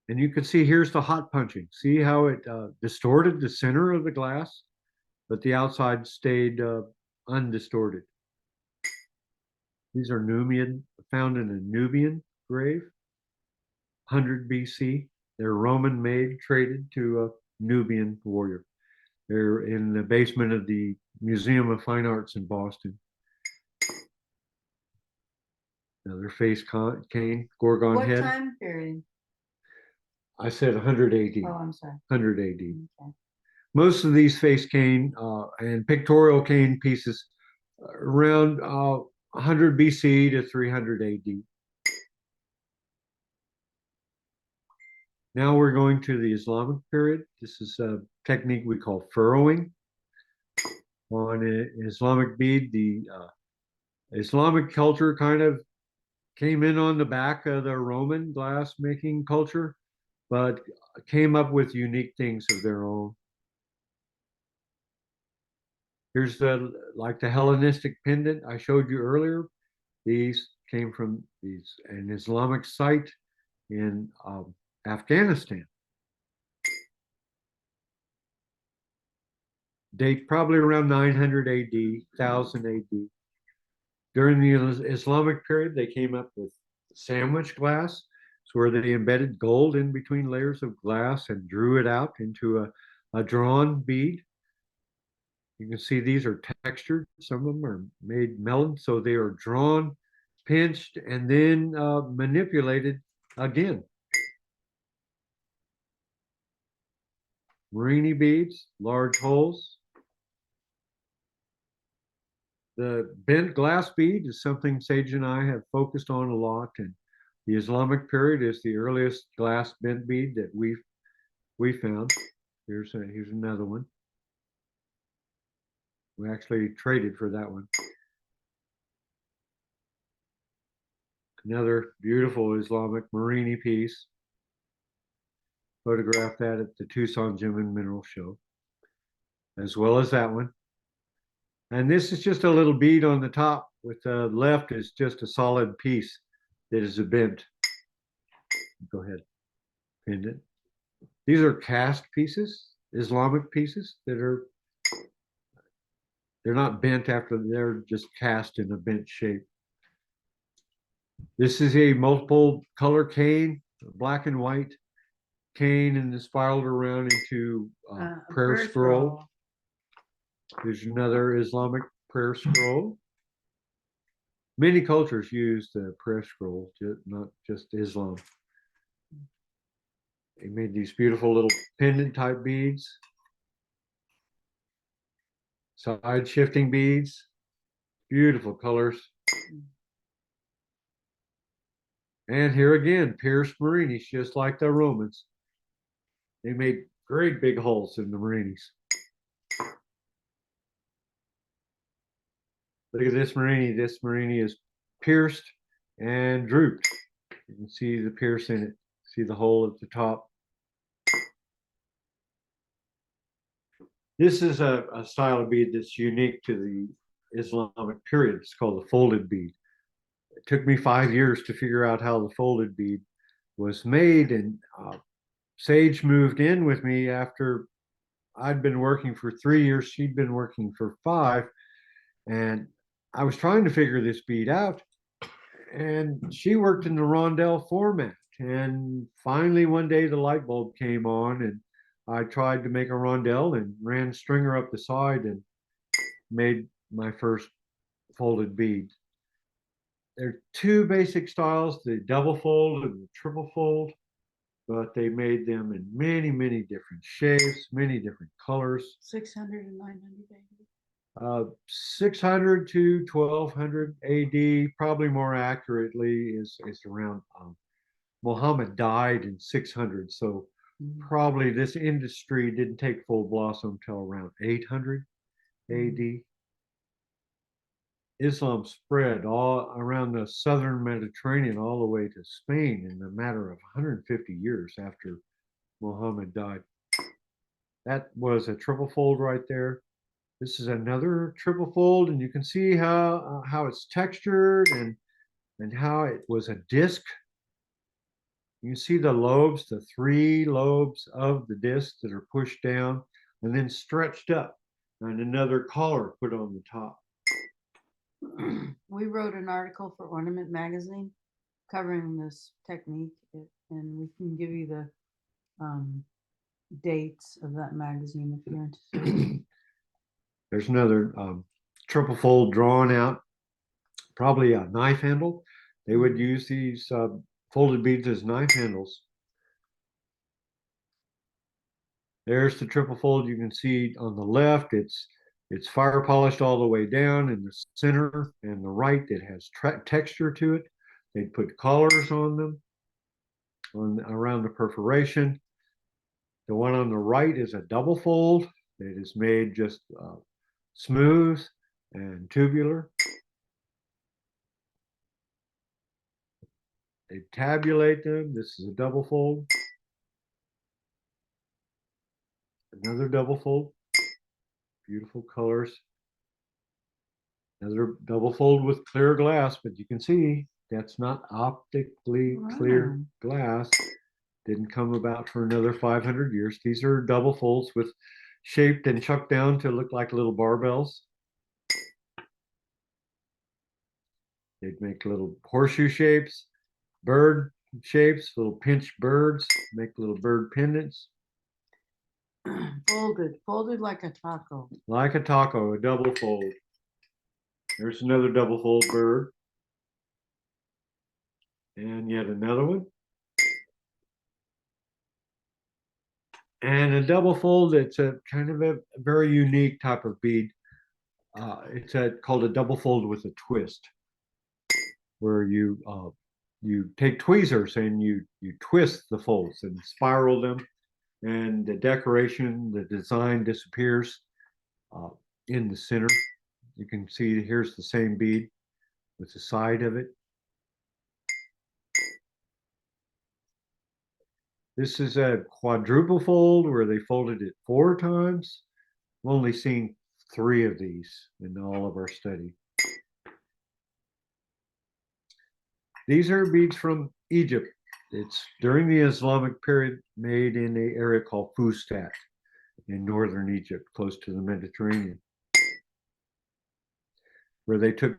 And you can see here's the hot punching. See how it distorted the center of the glass, but the outside stayed undistorted. These are found in a Nubian grave, 100 BC. They're Roman made, traded to a Nubian warrior. They're in the basement of the Museum of Fine Arts in Boston. Another face cane, Gorgon What head. time period? I said 100 AD. Oh, I'm sorry. 100 AD. Okay. Most of these face cane and pictorial cane pieces around 100 BC to 300 AD. Now we're going to the Islamic period. This is a technique we call furrowing. On an Islamic bead, the Islamic culture kind of came in on the back of the Roman glass making culture, but came up with unique things of their own. Here's the Hellenistic pendant I showed you earlier. These came from an Islamic site in Afghanistan. Date probably around 900 AD, 1000 AD. During the Islamic period, they came up with sandwich glass. It's where they embedded gold in between layers of glass and drew it out into a drawn bead. You can see these are textured. Some of them are made melon, so they are drawn, pinched, and then manipulated again. Marini beads, large holes. The bent glass bead is something Sage and I have focused on a lot, and the Islamic period is the earliest glass bent bead that we found. Here's another one. We actually traded for that one. Another beautiful Islamic Marini piece. Photographed that at the Tucson Gem and Mineral Show, as well as that one. And this is just a little bead on the top, with the left is just a solid piece that is a bent. Go ahead, pendant. These are cast pieces, Islamic pieces they're not bent after, they're just cast in a bent shape. This is a multiple color cane, black and white cane, and then spiraled around into A prayer scroll. There's another Islamic prayer scroll. Many cultures use the prayer scroll, not just Islam. They made these beautiful little pendant type beads, side shifting beads, beautiful colors. And here again, pierced Marinis, just like the Romans. They made great big holes in the Marinis. Look at this Marini. This Marini is pierced and drooped. You can see the pierce in it. See the hole at the top. This is a style of bead that's unique to the Islamic period. It's called the folded bead. It took me 5 years to figure out how the folded bead was made, and Sage moved in with me after I'd been working for 3 years. She'd been working for 5, and I was trying to figure this bead out, and she worked in the rondelle format. And finally, one day the light bulb came on, and I tried to make a rondelle and ran stringer up the side and made my first folded bead. There are two basic styles, the double fold and the triple fold, but they made them in many, many different shapes, many different colors. 600 and 900 600 to 1200 AD, probably more accurately, is around. Muhammad died in 600, so probably this industry didn't take full blossom until around 800 AD. Islam spread all around the southern Mediterranean all the way to Spain in a matter of 150 years after Muhammad died. That was a triple fold right there. This is another triple fold, and you can see how it's textured and how it was a disc. You can see the lobes, the 3 lobes of the disc that are pushed down and then stretched up, and another collar put on the top. We wrote an article for Ornament Magazine covering this technique, and we can give you the dates of that magazine if you're interested. There's another triple fold drawn out, probably a knife handle. They would use these folded beads as knife handles. There's the triple fold. You can see on the left, it's fire polished all the way down. In the center and the right, it has texture to it. They'd put collars on them around the perforation. The one on the right is a double fold. It is made just smooth and tubular. They tabulate them. This is a double fold. Another double fold. Beautiful colors. Another double fold with clear glass, but you can see that's not optically clear glass. Didn't come about for another 500 years. These are double folds with shaped and chucked down to look like little barbells. They'd make little horseshoe shapes, bird shapes, little pinched birds, make little bird pendants. Folded like a taco. Like a taco, a double fold. There's another double fold bird. And yet another one. And a double fold, it's a kind of a very unique type of bead. It's called a double fold with a twist, where you take tweezers and you twist the folds and spiral them, and the decoration, the design disappears uh, in the center. You can see here's the same bead with the side of it. This is a quadruple fold where they folded it 4 times. I've only seen 3 of these in all of our study. These are beads from Egypt. It's during the Islamic period, made in an area called Fustat in northern Egypt, close to the Mediterranean, where they took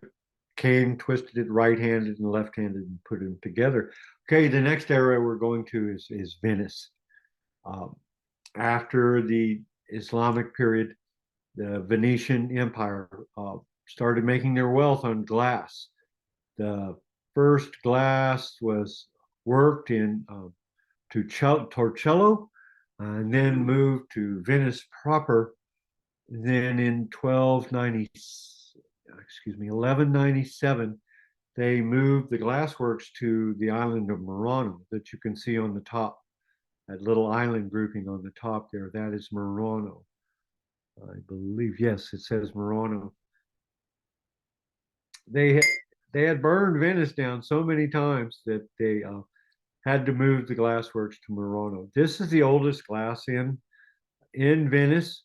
cane, twisted it right-handed and left-handed and put them together. Okay, the next area we're going to is Venice. After the Islamic period, the Venetian Empire started making their wealth on glass. The first glass was worked in to Torcello and then moved to Venice proper. Then in 1197, they moved the glassworks to the island of Murano that you can see on the top. That little island grouping on the top there, that is Murano. I believe, yes, it says Murano. They had burned Venice down so many times that they had to move the glassworks to Murano. This is the oldest glass in Venice.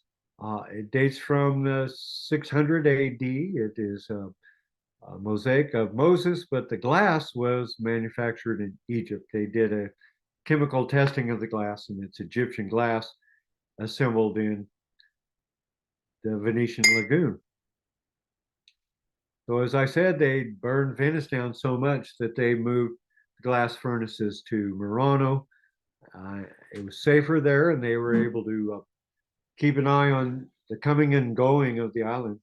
It dates from the 600 AD. It is a mosaic of Moses, but the glass was manufactured in Egypt. They did a chemical testing of the glass, and it's Egyptian glass assembled in the Venetian lagoon. So as I said, they burned Venice down so much that they moved glass furnaces to Murano. It was safer there, and they were able to keep an eye on the coming and going of the island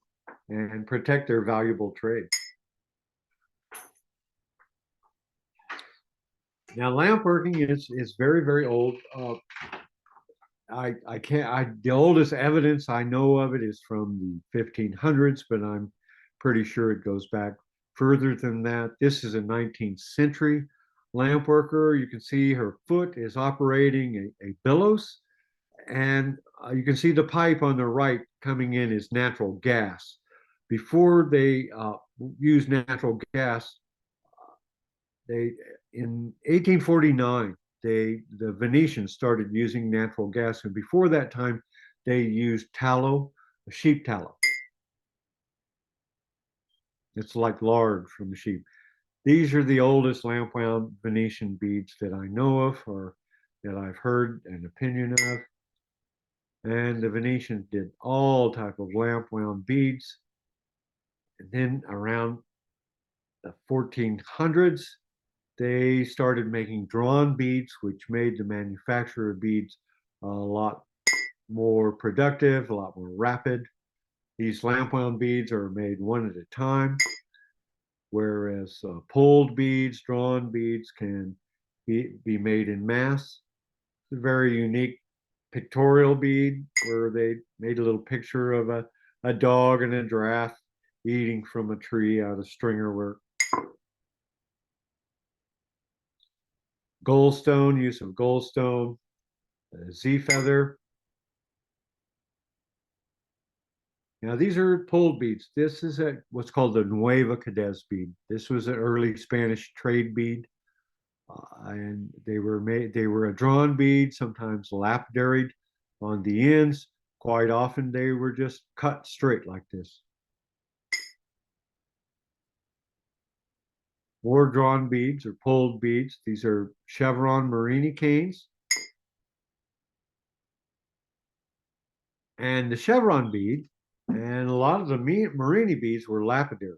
and protect their valuable trade. Now, lamp working is very, very old. The oldest evidence I know of it is from the 1500s, but I'm pretty sure it goes back further than that. This is a 19th century lamp worker. You can see her foot is operating a bellows, and you can see the pipe on the right coming in is natural gas. Before they used natural gas, in 1849, the Venetians started using natural gas, and before that time, they used tallow, sheep tallow. It's like lard from sheep. These are the oldest lamp wound Venetian beads that I know of, or that I've heard an opinion of. And the Venetians did all type of lamp wound beads. And then around the 1400s, they started making drawn beads, which made the manufacture of beads a lot more productive, a lot more rapid. These lamp wound beads are made one at a time, whereas pulled beads, drawn beads can be made in mass. It's a very unique pictorial bead where they made a little picture of a dog and a giraffe eating from a tree out of stringer work. Goldstone, use of goldstone, Z feather. Now these are pulled beads. This is what's called the Nueva Cadiz bead. This was an early Spanish trade bead, and they were a drawn bead, sometimes lapidaried on the ends. Quite often they were just cut straight like this. More drawn beads or pulled beads. These are chevron Marini canes. And the chevron bead and a lot of the Marini beads were lapidary.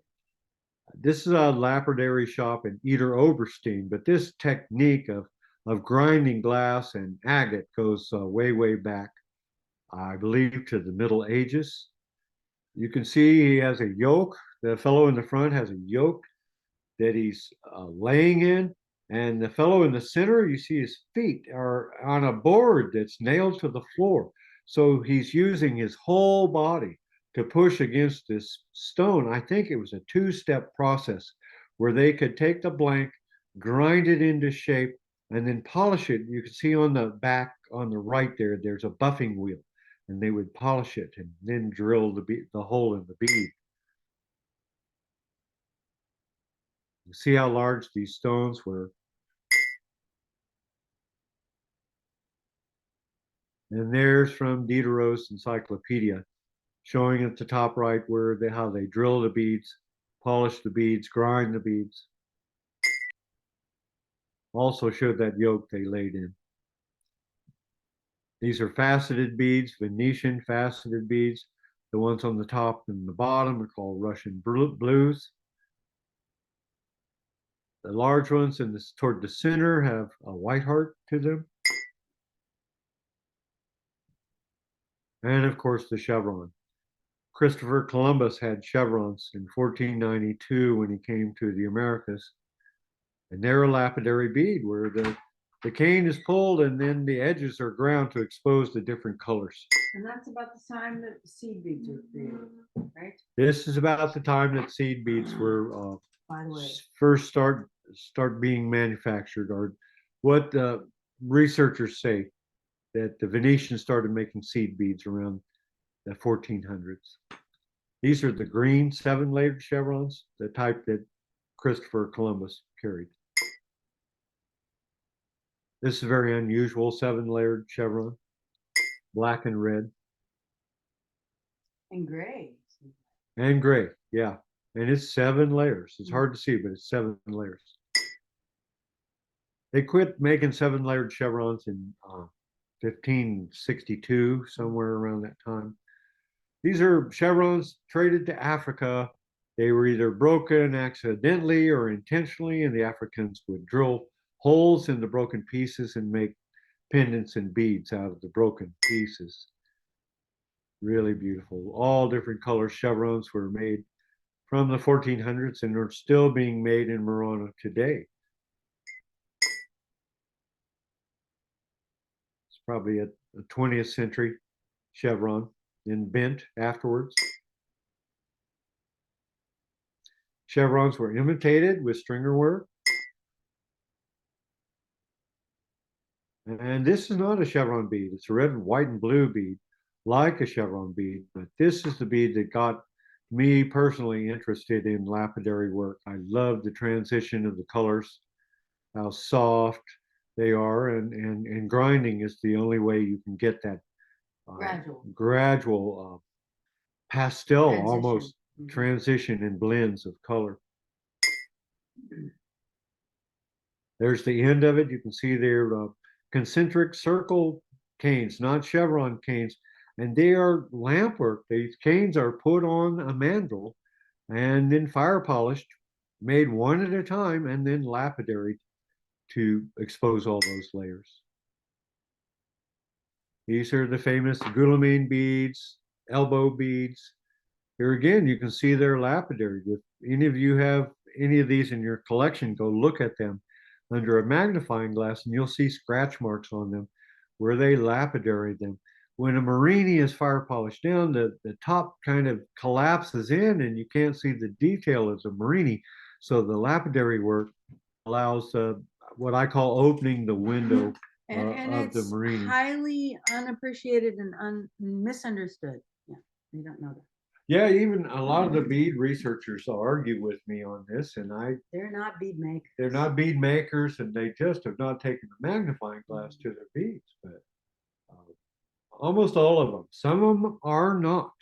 This is a lapidary shop in Eder Oberstein, but this technique of grinding glass and agate goes way, way back. I believe, to the Middle Ages. You can see he has a yoke. The fellow in the front has a yoke that he's laying in. And the fellow in the center, you see his feet are on a board that's nailed to the floor. So he's using his whole body to push against this stone. I think it was a two-step process where they could take the blank, grind it into shape, and then polish it. You can see on the back, on the right there, there's a buffing wheel, and they would polish it and then drill the hole in the bead. You see how large these stones were. And there's from Diderot's encyclopedia, showing at the top right where how they drill the beads, polish the beads, grind the beads. Also showed that yoke they laid in. These are faceted beads, Venetian faceted beads. The ones on the top and the bottom are called Russian blues. The large ones toward the center have a white heart to them. And of course, the chevron. Christopher Columbus had chevrons in 1492 when he came to the Americas. And they're a lapidary bead where the cane is pulled and then the edges are ground to expose the different colors. And that's about the time that the seed beads were created, right? This is about the time that seed beads were By the way. first start being manufactured, or what the researchers say that the Venetians started making seed beads around the 1400s. These are the green 7-layered chevrons, the type that Christopher Columbus carried. This is a very unusual 7-layered chevron, black and red. And gray. And gray, yeah. And it's 7 layers. It's hard to see, but it's 7 layers. They quit making 7-layered chevrons in 1562, somewhere around that time. These are chevrons traded to Africa. They were either broken accidentally or intentionally, and the Africans would drill holes in the broken pieces and make pendants and beads out of the broken pieces. Really beautiful. All different color chevrons were made from the 1400s and are still being made in Murano today. It's probably a 20th century chevron, then bent afterwards. Chevrons were imitated with stringer work. And this is not a chevron bead. It's a red, white, and blue bead, like a chevron bead. But this is the bead that got me personally interested in lapidary work. I love the transition of the colors, how soft they are, and grinding is the only way you can get that gradual pastel Transition. almost transition and blends of color. There's the end of it. You can see there concentric circle canes, not chevron canes, and they are lampwork. These canes are put on a mandrel and then fire polished, made one at a time, and then lapidary to expose all those layers. These are the famous Guillaumin beads, elbow beads. Here again, you can see they're lapidary. If any of you have any of these in your collection, go look at them under a magnifying glass and you'll see scratch marks on them where they lapidary them. When a Marini is fire polished down, the top kind of collapses in and you can't see the detail of the Marini. So the lapidary work allows what I call opening the window And of the it's Marini. highly unappreciated and misunderstood. Yeah, they don't know that. Yeah, even a lot of the bead researchers argue with me on this, and They're not bead makers. they're not bead makers, and they just have not taken a magnifying glass to their beads. But almost all of them, some of them are not,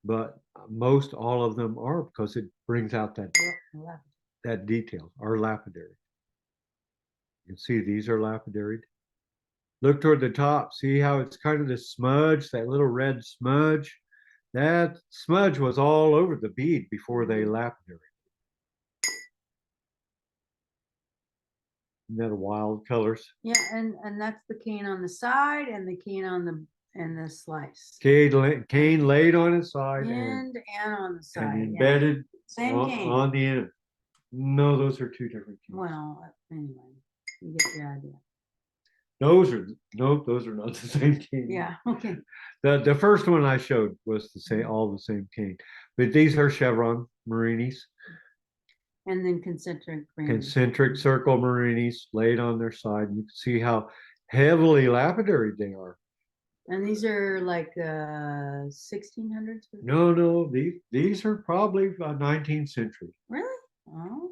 but most all of them are because it brings out that detail. Are lapidary. You can see these are lapidaried. Look toward the top. See how it's kind of the smudge, that little red smudge. That smudge was all over the bead before they lapidary. Isn't that wild colors? Yeah, and that's the cane on the side and the cane on the and the slice. cane laid on its side And on the side. and yeah. embedded Same on, cane. on the end. No, those are two different canes. Well, anyway, you get the idea. Those are nope, those are not the same cane. Yeah, okay. The first one I showed was the same, all the same cane, but these are chevron marinis, And then concentric rings. concentric circle marinis laid on their side. You can see how heavily lapidary they are. And these are like 1600s? No, these are probably 19th century. Really? Oh,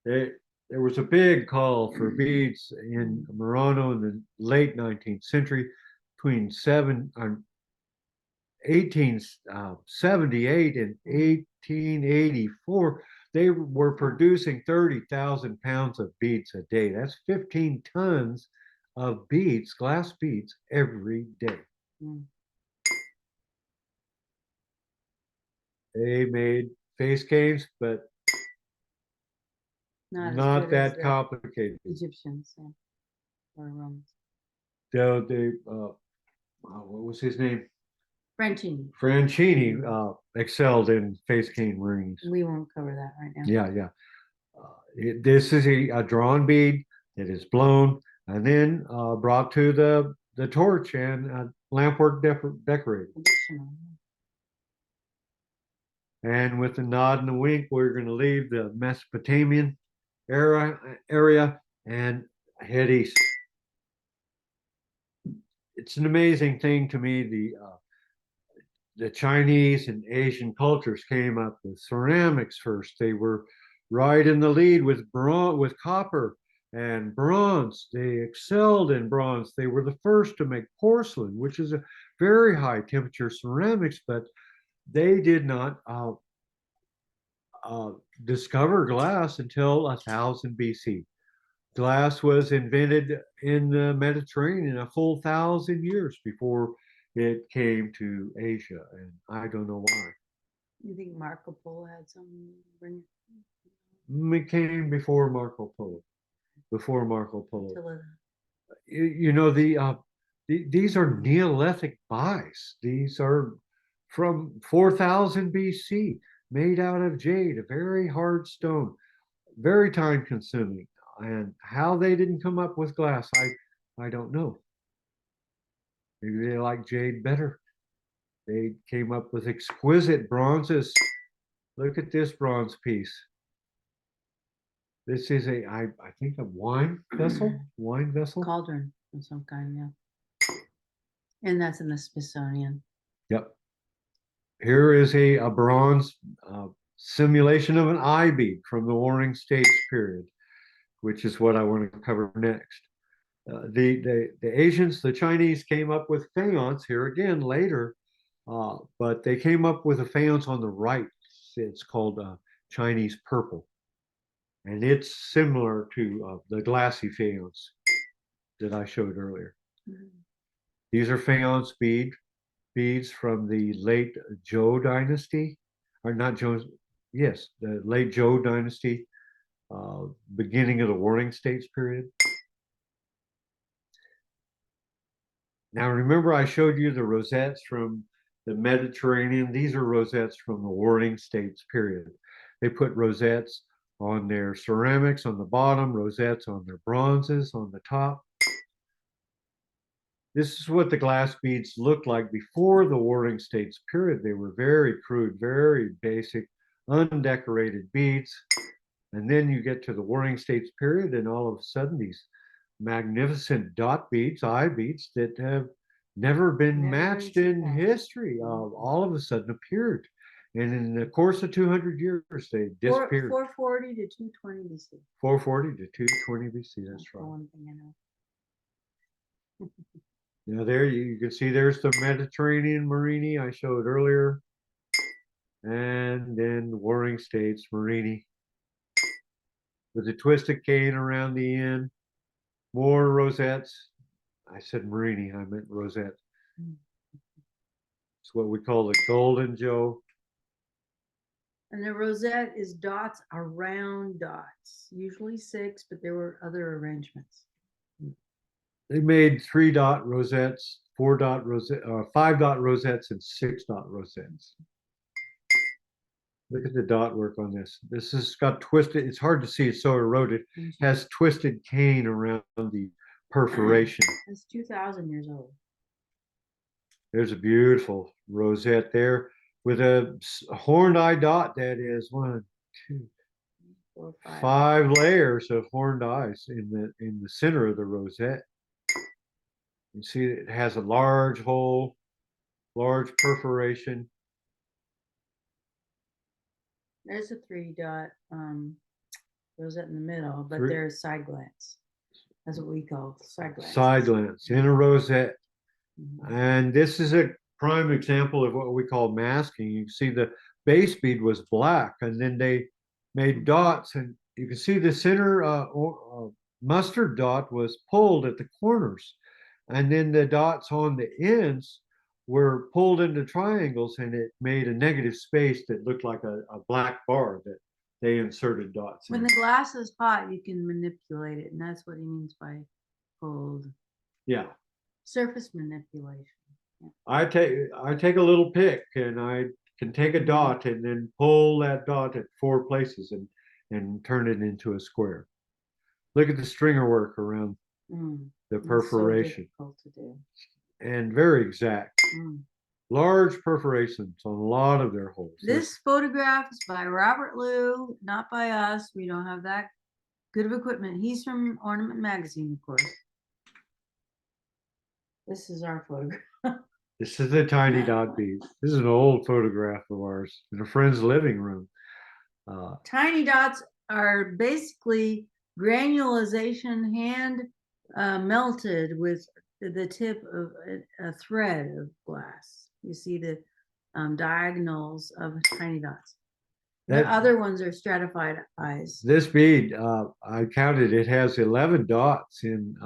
okay. There was a big call for beads in Murano in the late 19th century, between 1878 and 1884. They were producing 30,000 pounds of beads a day. That's 15 tons of beads, glass beads, every day. Mm. They made face canes, but Not, not as good as that the complicated. Egyptians, yeah, or Romans. What was his name? Frenching. Franchini excelled in face cane rings. We won't cover that right now. Yeah. This is a drawn bead that is blown and then brought to the torch and lampwork decorated. Additional. And with a nod and a wink, we're going to leave the Mesopotamian area and head east. It's an amazing thing to me. The Chinese and Asian cultures came up with ceramics first. They were right in the lead with copper and bronze. They excelled in bronze. They were the first to make porcelain, which is a very high temperature ceramics, but they did not discover glass until 1000 BC. Glass was invented in the Mediterranean a full 1,000 years before it came to Asia, and I don't know why. You think Marco Polo had some bring It came before Marco Polo. Before Marco Polo. Attila? You know, these are Neolithic buys. These are from 4000 BC, made out of jade, a very hard stone, very time consuming. And how they didn't come up with glass, I don't know. Maybe they like jade better. They came up with exquisite bronzes. Look at this bronze piece. This is I think a wine vessel, Cauldron of some kind, yeah. And that's in the Smithsonian. Yep. Here is a bronze simulation of an eye bead from the Warring States period, which is what I want to cover next. The Asians, the Chinese came up with faience here again later, but they came up with a faience on the right. It's called Chinese purple. And it's similar to the glassy faience that I showed earlier. Mhm. These are faience beads from the late Zhou dynasty, or not Zhou, yes, the late Zhou dynasty, beginning of the Warring States period. Now, remember I showed you the rosettes from the Mediterranean. These are rosettes from the Warring States period. They put rosettes on their ceramics on the bottom, rosettes on their bronzes on the top. This is what the glass beads looked like before the Warring States period. They were very crude, very basic, undecorated beads. And then you get to the Warring States period, and all of a sudden these magnificent dot beads, eye beads that have never been matched in history, all of a sudden appeared. And in the course of 200 years, they disappeared. 440 to 220 BC. 440 to 220 BC, that's right. One thing I know. Now there you can see there's the Mediterranean Marini I showed earlier. And then the Warring States Marini with a twisted cane around the end. More rosettes. I said Marini, I meant rosette. It's what we call the Golden Joe. And the rosette is dots around dots, usually 6, but there were other arrangements. They made 3-dot rosettes, 4-dot rosette, 5-dot rosettes, and 6-dot rosettes. Look at the dot work on this. This has got twisted. It's hard to see. It's so eroded. Has twisted cane around the perforation. It's 2,000 years old. There's a beautiful rosette there with a horned eye dot that is 1, 2, 4, 5. 5 layers of horned eyes in the center of the rosette. You see it has a large hole, large perforation. There's a 3-dot rosette in the middle, but 3. there's side glance. That's what we call side glance. Side glance in a rosette. Mhm. And this is a prime example of what we call masking. You can see the base bead was black, and then they made dots, and you can see the center mustard dot was pulled at the corners, and then the dots on the ends were pulled into triangles, and it made a negative space that looked like a black bar that they inserted dots When in. the glass is hot, you can manipulate it, and that's what he means by pulled. Yeah. Surface manipulation. I take a little pick, and I can take a dot and then pull that dot at 4 places and turn it into a square. Look at the stringer work around the It's so perforation, difficult to do. and very exact. Mm. Large perforations on a lot of their holes. This photograph is by Robert Liu, not by us. We don't have that good of equipment. He's from Ornament Magazine, of course. This is our photograph. This is the tiny dot bead. This is an old photograph of ours in a friend's living room. Tiny dots are basically granulization hand melted with the tip of a thread of glass. You see the diagonals of tiny dots. The That- other ones are stratified eyes. This bead, I counted, it has 11 dots in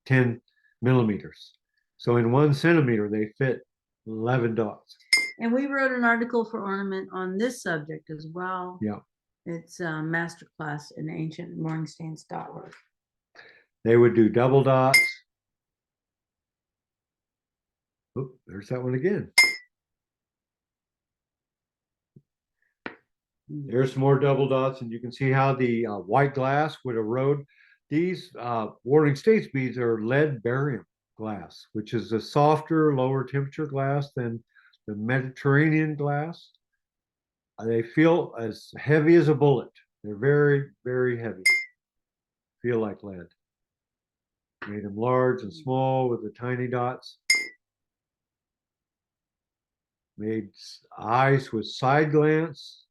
10 millimeters. So in 1 centimeter, they fit 11 dots. And we wrote an article for Ornament on this subject as well. Yeah. It's a masterclass in ancient mooring stains dot work. They would do double dots. Oh, there's that one again. There's some more double dots, and you can see how the white glass would erode. These Warring States beads are lead barium glass, which is a softer, lower temperature glass than the Mediterranean glass. They feel as heavy as a bullet. They're very, very heavy. Feel like lead. Made them large and small with the tiny dots. Made eyes with side glance.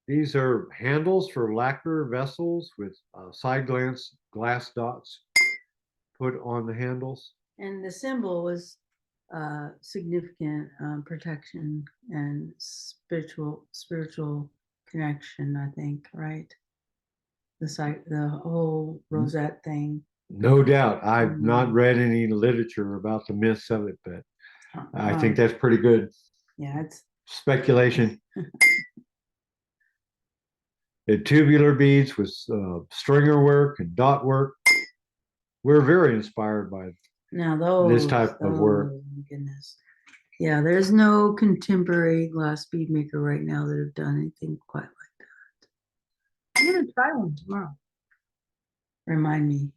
These are handles for lacquer vessels with side glance glass dots put on the handles. And the symbol was significant protection and spiritual connection, I think, right? The whole rosette thing. No doubt. I've not read any literature about the myths of it, but I think that's pretty good Yeah, it's speculation. The tubular beads with stringer work and dot work. We're very inspired by now those type of work. oh, my goodness. Yeah, there's no contemporary glass bead maker right now that have done anything quite like that. I'm gonna try one tomorrow. Remind me.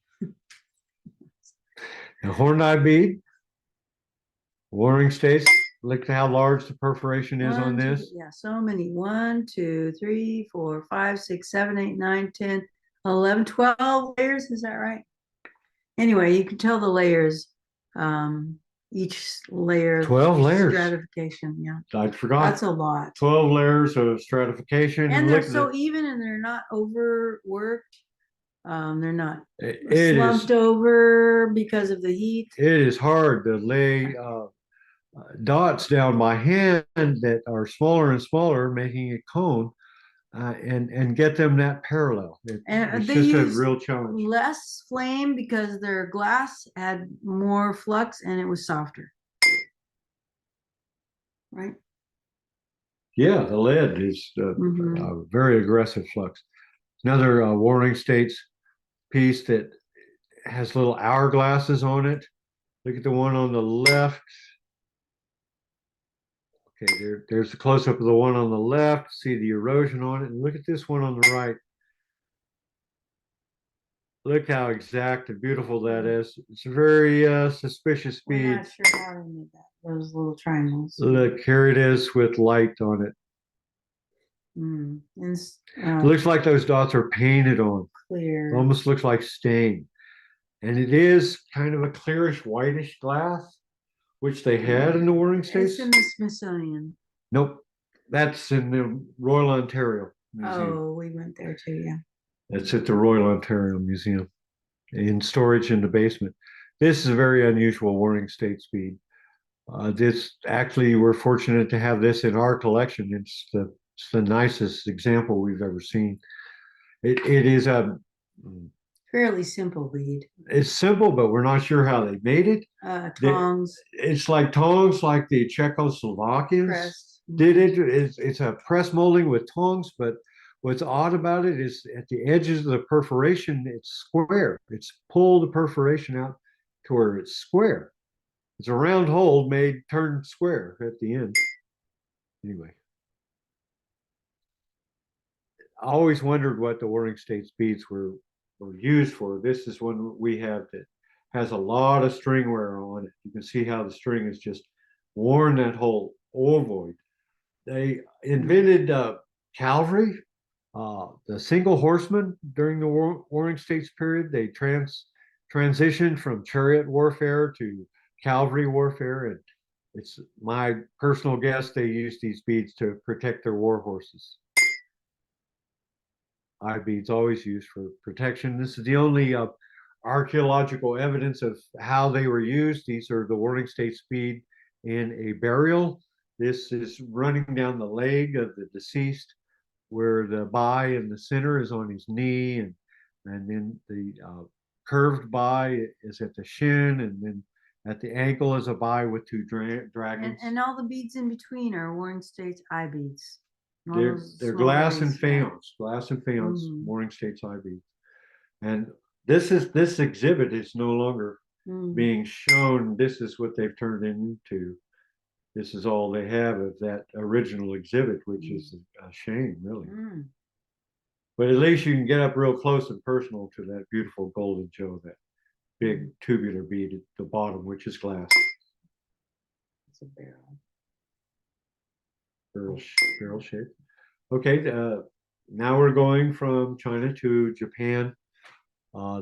the horned eye bead. Warring States. Look at how large the perforation is on 1, 2, this. yeah, so many. 1, 2, 3, 4, 5, 6, 7, 8, 9, 10, 11, 12 layers. Is that right? Anyway, you can tell the layers. Each layer. 12 each layers. Stratification. Yeah, I forgot. that's a lot. 12 layers of stratification. And they're look at so it. even, and they're not overworked. They're not It slumped is, over because of the heat. it is hard to lay dots down by hand that are smaller and smaller, making a cone, and get them that parallel. And It's they just a use real challenge. less flame because their glass had more flux and it was softer. Right? Yeah, the lead is Mhm. very aggressive flux. Another Warring States piece that has little hourglasses on it. Look at the one on the left. Okay, there's a close-up of the one on the left. See the erosion on it. And look at this one on the right. Look how exact and beautiful that is. It's a very suspicious We're bead. not sure how they made that, those little triangles. Look, here it is with light on it. Mm. And It looks like those dots are painted on. clear. Almost looks like stain. And it is kind of a clearish whitish glass, which they had in the Warring States. It's in the Smithsonian. Nope, that's in the Royal Ontario Museum. Oh, we went there too, yeah. It's at the Royal Ontario Museum in storage in the basement. This is a very unusual Warring States bead. This actually, we're fortunate to have this in our collection. It's the nicest example we've ever seen. It is a Fairly simple bead. it's simple, but we're not sure how they made it. Tongs, It's like tongs, like the Czechoslovakians pressed. did it. It's a press molding with tongs, but what's odd about it is at the edges of the perforation, it's square. It's pulled the perforation out to where it's square. It's a round hole made turned square at the end. Anyway, I always wondered what the Warring States beads were used for. This is one we have that has a lot of string wear on it. You can see how the string is just worn that whole ovoid. They invented cavalry, the single horsemen during the Warring States period. They transitioned from chariot warfare to cavalry warfare, and it's my personal guess they used these beads to protect their war horses. Eye beads always used for protection. This is the only archaeological evidence of how they were used. These are the Warring States bead in a burial. This is running down the leg of the deceased, where the buy in the center is on his knee, and then the curved buy is at the shin, and then at the ankle is a buy with two dragons. And all the beads in between are Warring States eye beads. All They're those they're small glass and beads, yeah. faience, glass and faience, Mhm. Warring States eye beads. And this exhibit is no longer Mm. being shown. This is what they've turned into. This is all they have of that original exhibit, which is a shame, really. Mm. But at least you can get up real close and personal to that beautiful golden joe, that big tubular bead at the bottom, which is glass. It's a barrel. Barrel shape. Okay, now we're going from China to Japan.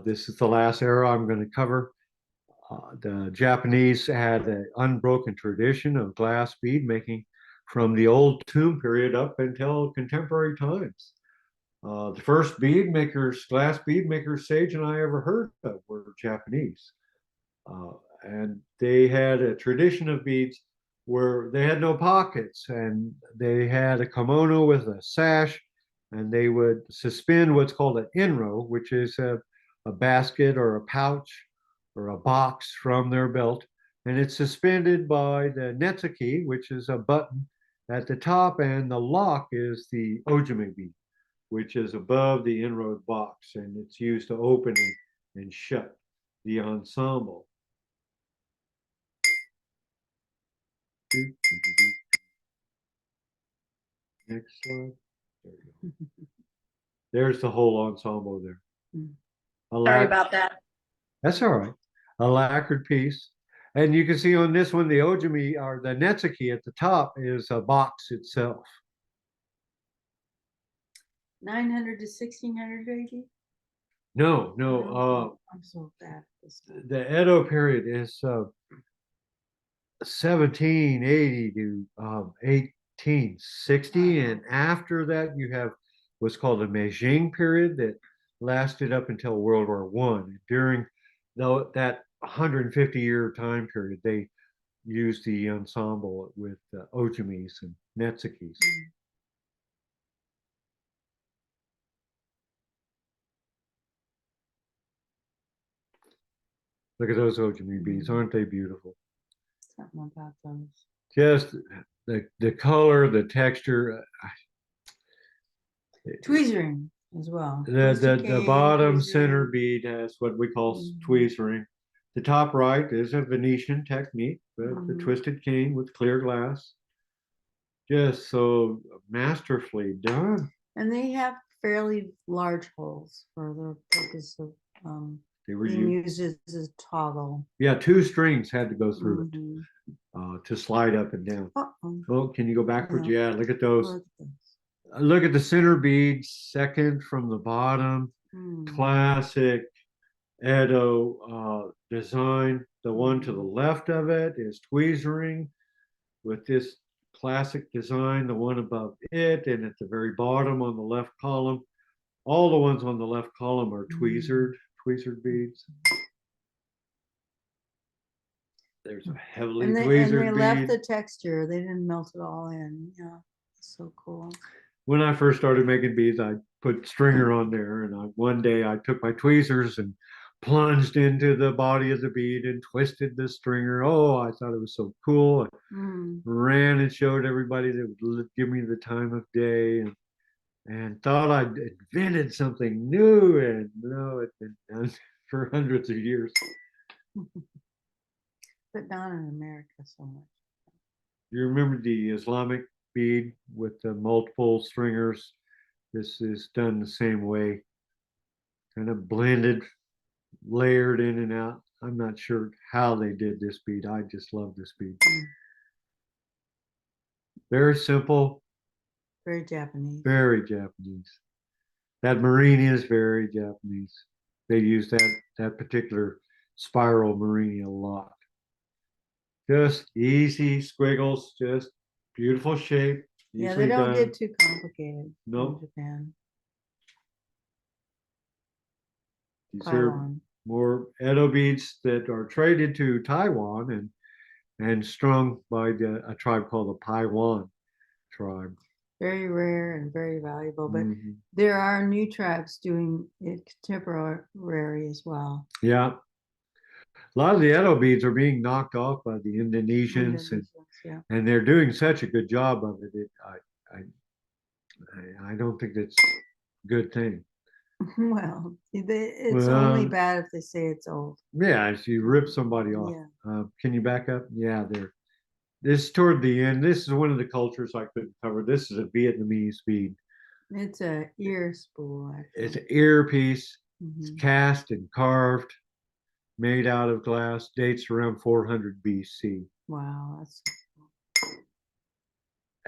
This is the last era I'm going to cover. The Japanese had an unbroken tradition of glass bead making from the old tomb period up until contemporary times. The first bead makers, glass bead makers, Sage and I ever heard of were Japanese. And they had a tradition of beads where they had no pockets, and they had a kimono with a sash, and they would suspend what's called an inro, which is a basket or a pouch or a box from their belt. And it's suspended by the netsuki, which is a button at the top, and the lock is the ojime bead, which is above the inroad box, and it's used to open and shut the ensemble. Next slide. There you go. There's the whole ensemble there. Sorry about that. That's all right. A lacquered piece. And you can see on this one, the ojime or the netsuki at the top is a box itself. 900 to 1600 AD? No. I'm so bad at this stuff. The Edo period is 1780 to 1860, and after that you have what's called the Meijing period that lasted up until World War One. During that 150-year time period, they used the ensemble with ojimis and netsukis. Look at those ojimi beads, aren't they beautiful? Something about those. Just the color, the texture. Tweezering. as well. The Twisted cane, bottom tweezering. center bead has what we call Mhm. tweezering. The top right is a Venetian technique, the Mhm. twisted cane with clear glass. Just so masterfully done. And they have fairly large holes for the purpose of They were being used. used as a toggle. Yeah, 2 strings had to go through it Mhm. to slide up and down. Uh-oh. Oh, can you go backwards? Yeah. Yeah, look at those. Look at this. Look at the center bead, second from the bottom. Hmm. Classic Edo design. The one to the left of it is tweezering with this classic design. The one above it, and at the very bottom on the left column, all the ones on the left column are tweezered beads. There's a heavily And they tweezered left bead. the texture. They didn't melt it all in. Yeah, so cool. When I first started making beads, I put stringer on there, and one day I took my tweezers and plunged into the body of the bead and twisted the stringer. Oh, I thought it was so cool. I Mm. ran and showed everybody that would give me the time of day, and thought I'd invented something new, and no, it's been done for hundreds of years. But not in America so much. You remember the Islamic bead with the multiple stringers? This is done the same way, kind of blended, layered in and out. I'm not sure how they did this bead. I just love this bead. Very simple, Very Japanese. very Japanese. That marine is very Japanese. They use that particular spiral marine a lot. Just easy squiggles, just beautiful shape. Yeah, they Easily don't done. get too complicated Nope. in Japan. These are Taiwan. more Edo beads that are traded to Taiwan and strung by a tribe called the Paiwan tribe. Very rare and very valuable. But Mhm. there are new tribes doing it contemporary as well. Yeah. A lot of the Edo beads are being knocked off by the Indonesians, Yeah. and they're doing such a good job of it. I don't think that's a good thing. Well, it's only Well, bad if they say it's old. yeah, if you rip somebody off. Yeah. Can you back up? Yeah, there. This toward the end. This is one of the cultures I couldn't cover. This is a Vietnamese bead. It's a ear spool, It's actually. an earpiece. It's Mhm. cast and carved, made out of glass. Dates around 400 BC. Wow, that's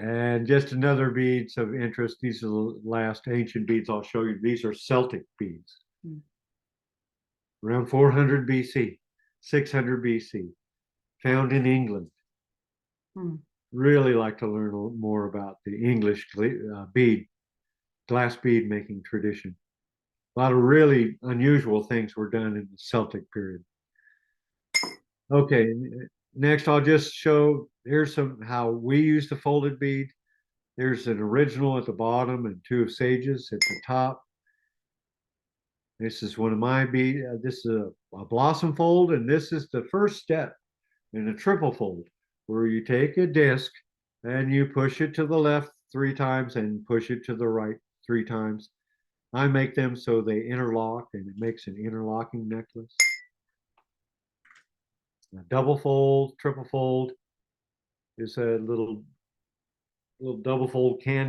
And just another beads of interest. These are the last ancient beads I'll show you. These are Celtic beads. Hmm. Around 400 BC, 600 BC, found in England. Hmm. Really like to learn more about the English bead, glass bead making tradition. A lot of really unusual things were done in the Celtic period. Okay, next I'll just show, here's how we use the folded bead. There's an original at the bottom and 2 of sages at the top. This is one of my bead. This is a blossom fold, and this is the first step in a triple fold, where you take a disc and you push it to the left 3 times and push it to the right 3 times. I make them so they interlock, and it makes an interlocking necklace. A double fold, triple fold is a little double fold can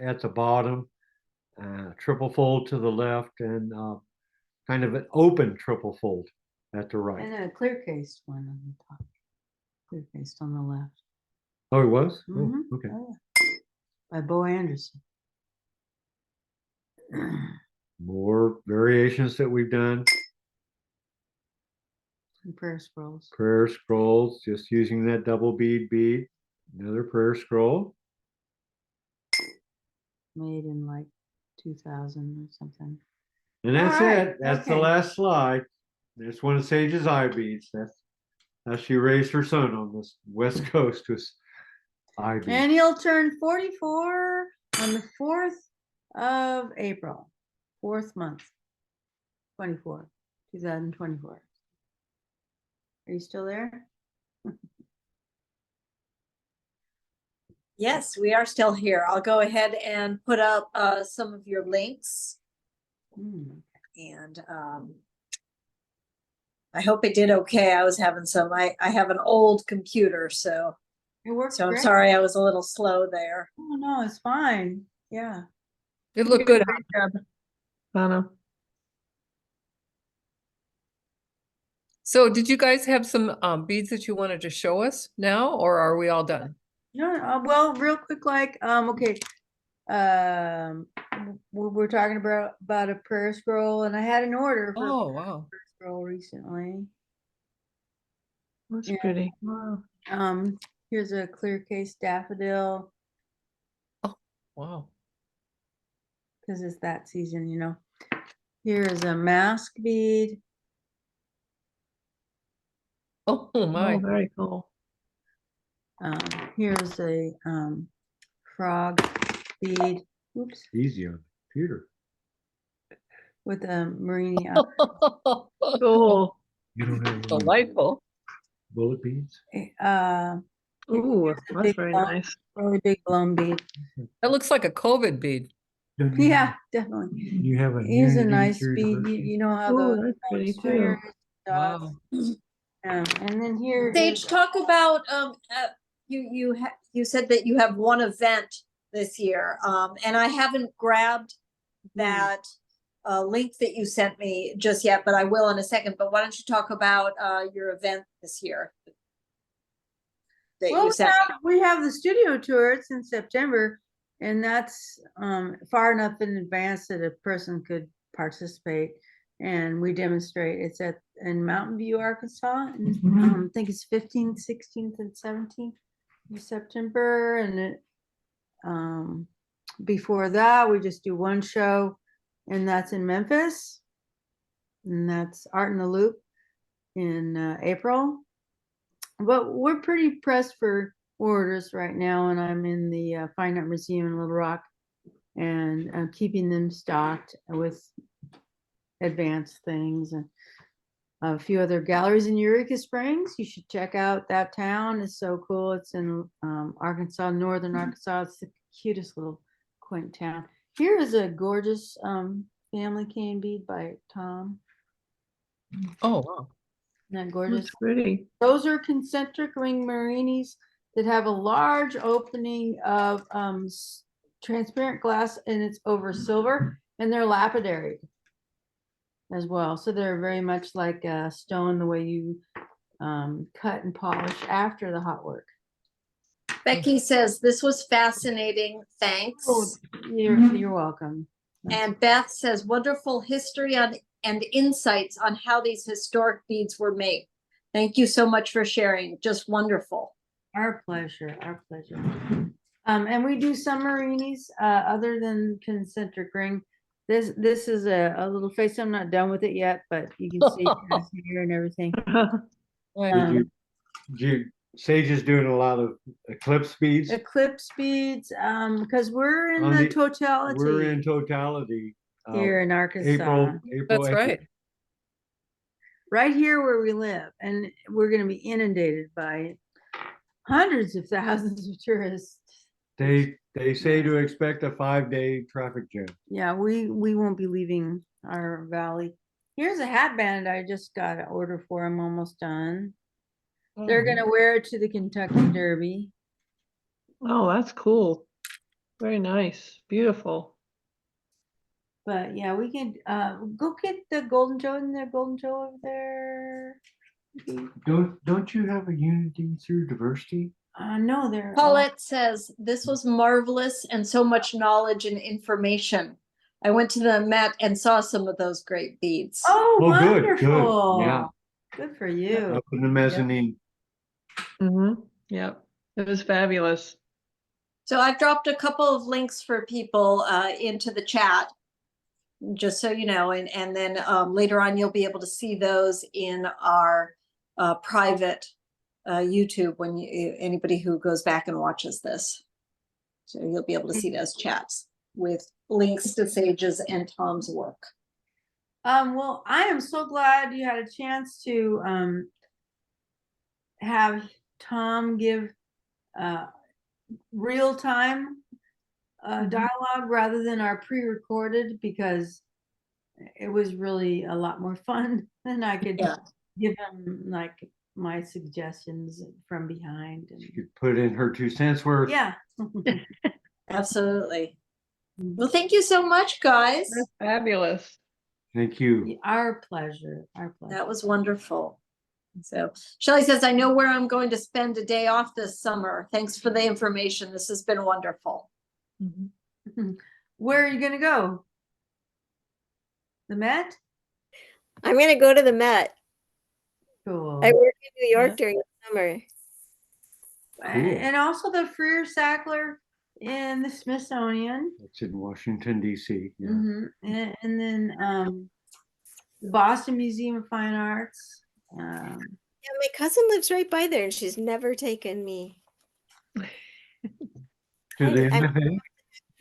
at the bottom, triple fold to the left, and kind of an open triple fold at the right. and a clear cased one on the top. Clear cased on the left. Oh, it was? Mhm. Oh, okay. Oh, yeah. By Bo Anderson. More variations that we've done. And prayer scrolls. Prayer scrolls, just using that double bead. Another prayer scroll. Made in like 2000 or something. And that's All right, it. That's the okay. last slide. There's one of Sage's eye beads. That's how she raised her son on this West Coast with eye beads. And he'll turn 44 on the 4th of April. 4th month. 24. 2024. Are you still there? Yes, we are still here. I'll go ahead and put up some of your links, Hmm. and I hope it did okay. I was having I have an old computer, so It works I'm great. sorry I was a little slow there. Oh, no, it's fine. Yeah. It looked good. Great job. Anna. So did you guys have some beads that you wanted to show us now, or are we all done? No, well, real quick, like, okay. We're talking about a prayer scroll, and I had an order for a Oh, wow. prayer scroll recently. That's Yeah. pretty. Wow. Here's a clear case daffodil, Wow. because it's that season, you know. Here is a mask bead. Oh Oh, my. very cool. Here's a frog bead. Oops, Easy on the computer. with a marini. Cool. You don't have any Delightful. bullet beads? Ooh, that's big very blown- nice. Really big blown bead. That looks like a COVID bead. Don't you Yeah, have- definitely. You have a Here's a Unity nice through bead. diversity? You know how Ooh, the that's pretty too. stringers, dots. Wow. And then here Sage, is talk about you said that you have one event this year, and I haven't grabbed that link that you sent me just yet, but I will in a second. But why don't you talk about your event this year that well, you sent me? we have the studio tour. It's in September, and that's far enough in advance that a person could participate. And we demonstrate. It's in Mountain View, Arkansas, and I think it's 15th, 16th, and 17th of September. And before that, we just do one show, and that's in Memphis, and that's Art in the Loop in April. But we're pretty pressed for orders right now, and I'm in the Fine Art Museum in Little Rock, and I'm keeping them stocked with advanced things, and a few other galleries in Eureka Springs. You should check out that town. It's so cool. It's in Arkansas, northern Arkansas. It's the cutest little quaint town. Here is a gorgeous family cane bead by Tom. Oh, wow. Isn't that gorgeous? That's pretty. Those are concentric ring marinis that have a large opening of transparent glass, and it's over silver, and they're lapidary as well. So they're very much like stone, the way you cut and polish after the hot work. Becky says this was fascinating. Thanks. Oh, you're welcome. And Beth says wonderful history on and insights on how these historic beads were made. Thank you so much for sharing. Just wonderful. Our pleasure, our pleasure. And we do some marinis other than concentric ring. This is a little face. I'm not done with it yet, but you can see it has here and everything. Right. Sage is doing a lot of eclipse beads. Eclipse beads, because we're in On the the- totality We're in totality. here in Arkansas. April. That's right. Right here where we live, and we're going to be inundated by hundreds of thousands of tourists. They say to expect a 5-day traffic jam. Yeah, we won't be leaving our valley. Here's a hat band I just got an order for. I'm almost done. They're Oh, gonna wear it to the Kentucky Derby. Oh, that's cool. Very nice. Beautiful. But yeah, we can go get the Golden Joe and the Golden Joe over there. Don't you have a Unity through diversity? No, they're Paulette says this was marvelous and so much knowledge and information. I went to the Met and saw some of those great beads. Oh, Oh, good, good, wonderful. yeah. Good for you. Up in the mezzanine. Mm-hmm. Yep. It was fabulous. So I've dropped a couple of links for people into the chat, just so you know, and then later on you'll be able to see those in our private YouTube when anybody who goes back and watches this. So you'll be able to see those chats with links to Sage's and Tom's work. Well, I am so glad you had a chance to have Tom give real-time Mhm. dialogue rather than our pre-recorded, because it was really a lot more fun than I could Yeah. give them like my suggestions from behind. She And could put in her 2 cents worth. yeah. Absolutely. Well, thank you so much, guys. That's fabulous. Thank you. Our pleasure. Our pleasure. That was wonderful. So Shelley says, I know where I'm going to spend a day off this summer. Thanks for the information. This has been wonderful. Mhm. Where are you gonna go? The Met? I'm gonna go to the Met. Cool. I work in New York Yeah. during the summer. And also the Freer Sackler in the Smithsonian. That's in Washington, D.C. Yeah. And then the Boston Museum of Fine Arts. Yeah, my cousin lives right by there and she's never taken me. Do they I'm- have any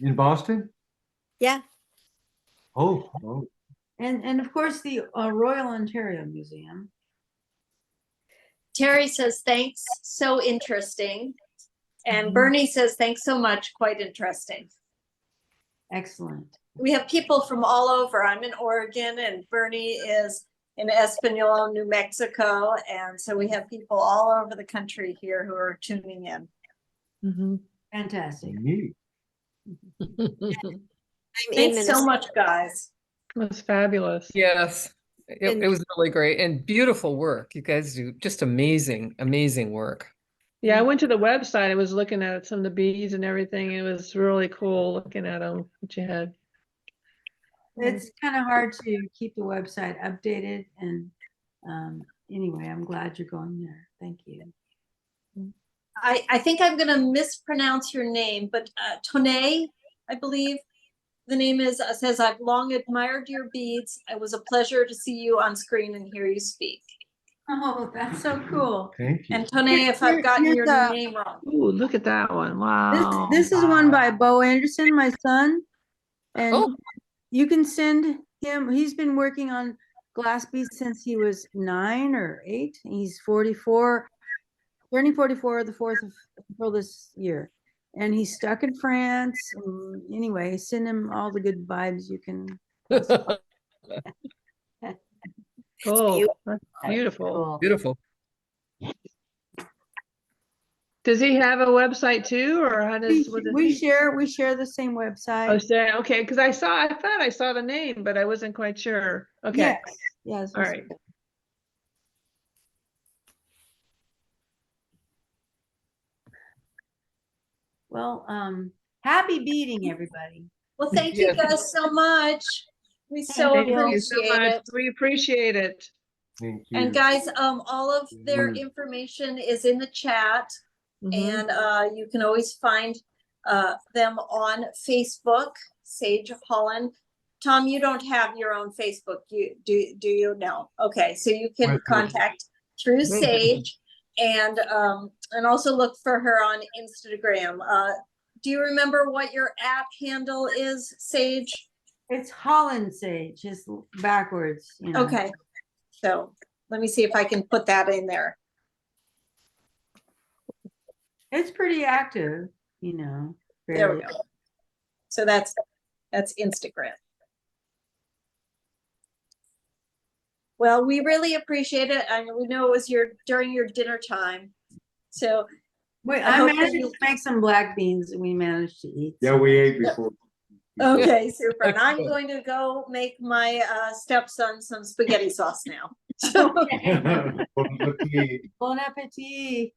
in Boston? Yeah. Oh, And of course the Royal Ontario Museum. Terry says, thanks. So interesting. And Mhm. Bernie says, thanks so much. Quite interesting. Excellent. We have people from all over. I'm in Oregon and Bernie is in Espanola, New Mexico. And so we have people all over the country here who are tuning in. Mhm. Fantastic. neat. I'm in Thanks so Minnesota. much, guys. That's fabulous. Yes, it was really great and beautiful work. You guys do just amazing, amazing work. Yeah, I went to the website. I was looking at some of the beads and everything. It was really cool looking at them, what you had. It's kind of hard to keep the website updated. And anyway, I'm glad you're going there. Thank you. I think I'm going to mispronounce your name, but Tone, I believe the name is, says, I've long admired your beads. It was a pleasure to see you on screen and hear you speak. Oh, that's so cool. Thank you. And Tone, if I've gotten your name wrong. Ooh, look at that one. Wow. This is one by Bo Anderson, my son. And Oh. you can send him, he's been working on glass beads since he was 9 or 8. He's 44, turning 44 the 4th of April this year. And he's stuck in France. Anyway, send him all the good vibes you can. Cool. beautiful. That's beautiful. Cool. Beautiful. Does he have a website too, or how does what does We he- share the same Oh, website. say okay, because I thought I saw the name, but I wasn't quite sure. Okay. Yes, yes. All right. Well, happy beading, everybody. Well, thank you Yes. guys so much. We so Thank you appreciate so much. it. We appreciate it. Thank you. And guys, all of their Mm. information is in the chat. Mhm. And you can always find them on Facebook, Sage of Holland. Tom, you don't have your own Facebook, you do you? No. Okay, so you can With her. contact through Sage and also look for her on Instagram. Do you remember what your app handle is, Sage? It's Holland Sage, just backwards, you know. Okay, so let me see if I can put that in there. It's pretty active, you know. There we fairly- go. So that's Instagram. Well, we really appreciate it. I know we know it was during your dinner time. So Wait, I I hope managed you- to make some black beans and we managed to eat. Yeah, we ate before. okay, super. And I'm going to go make my stepson some spaghetti sauce now. So Bon appetit. Bon appetit.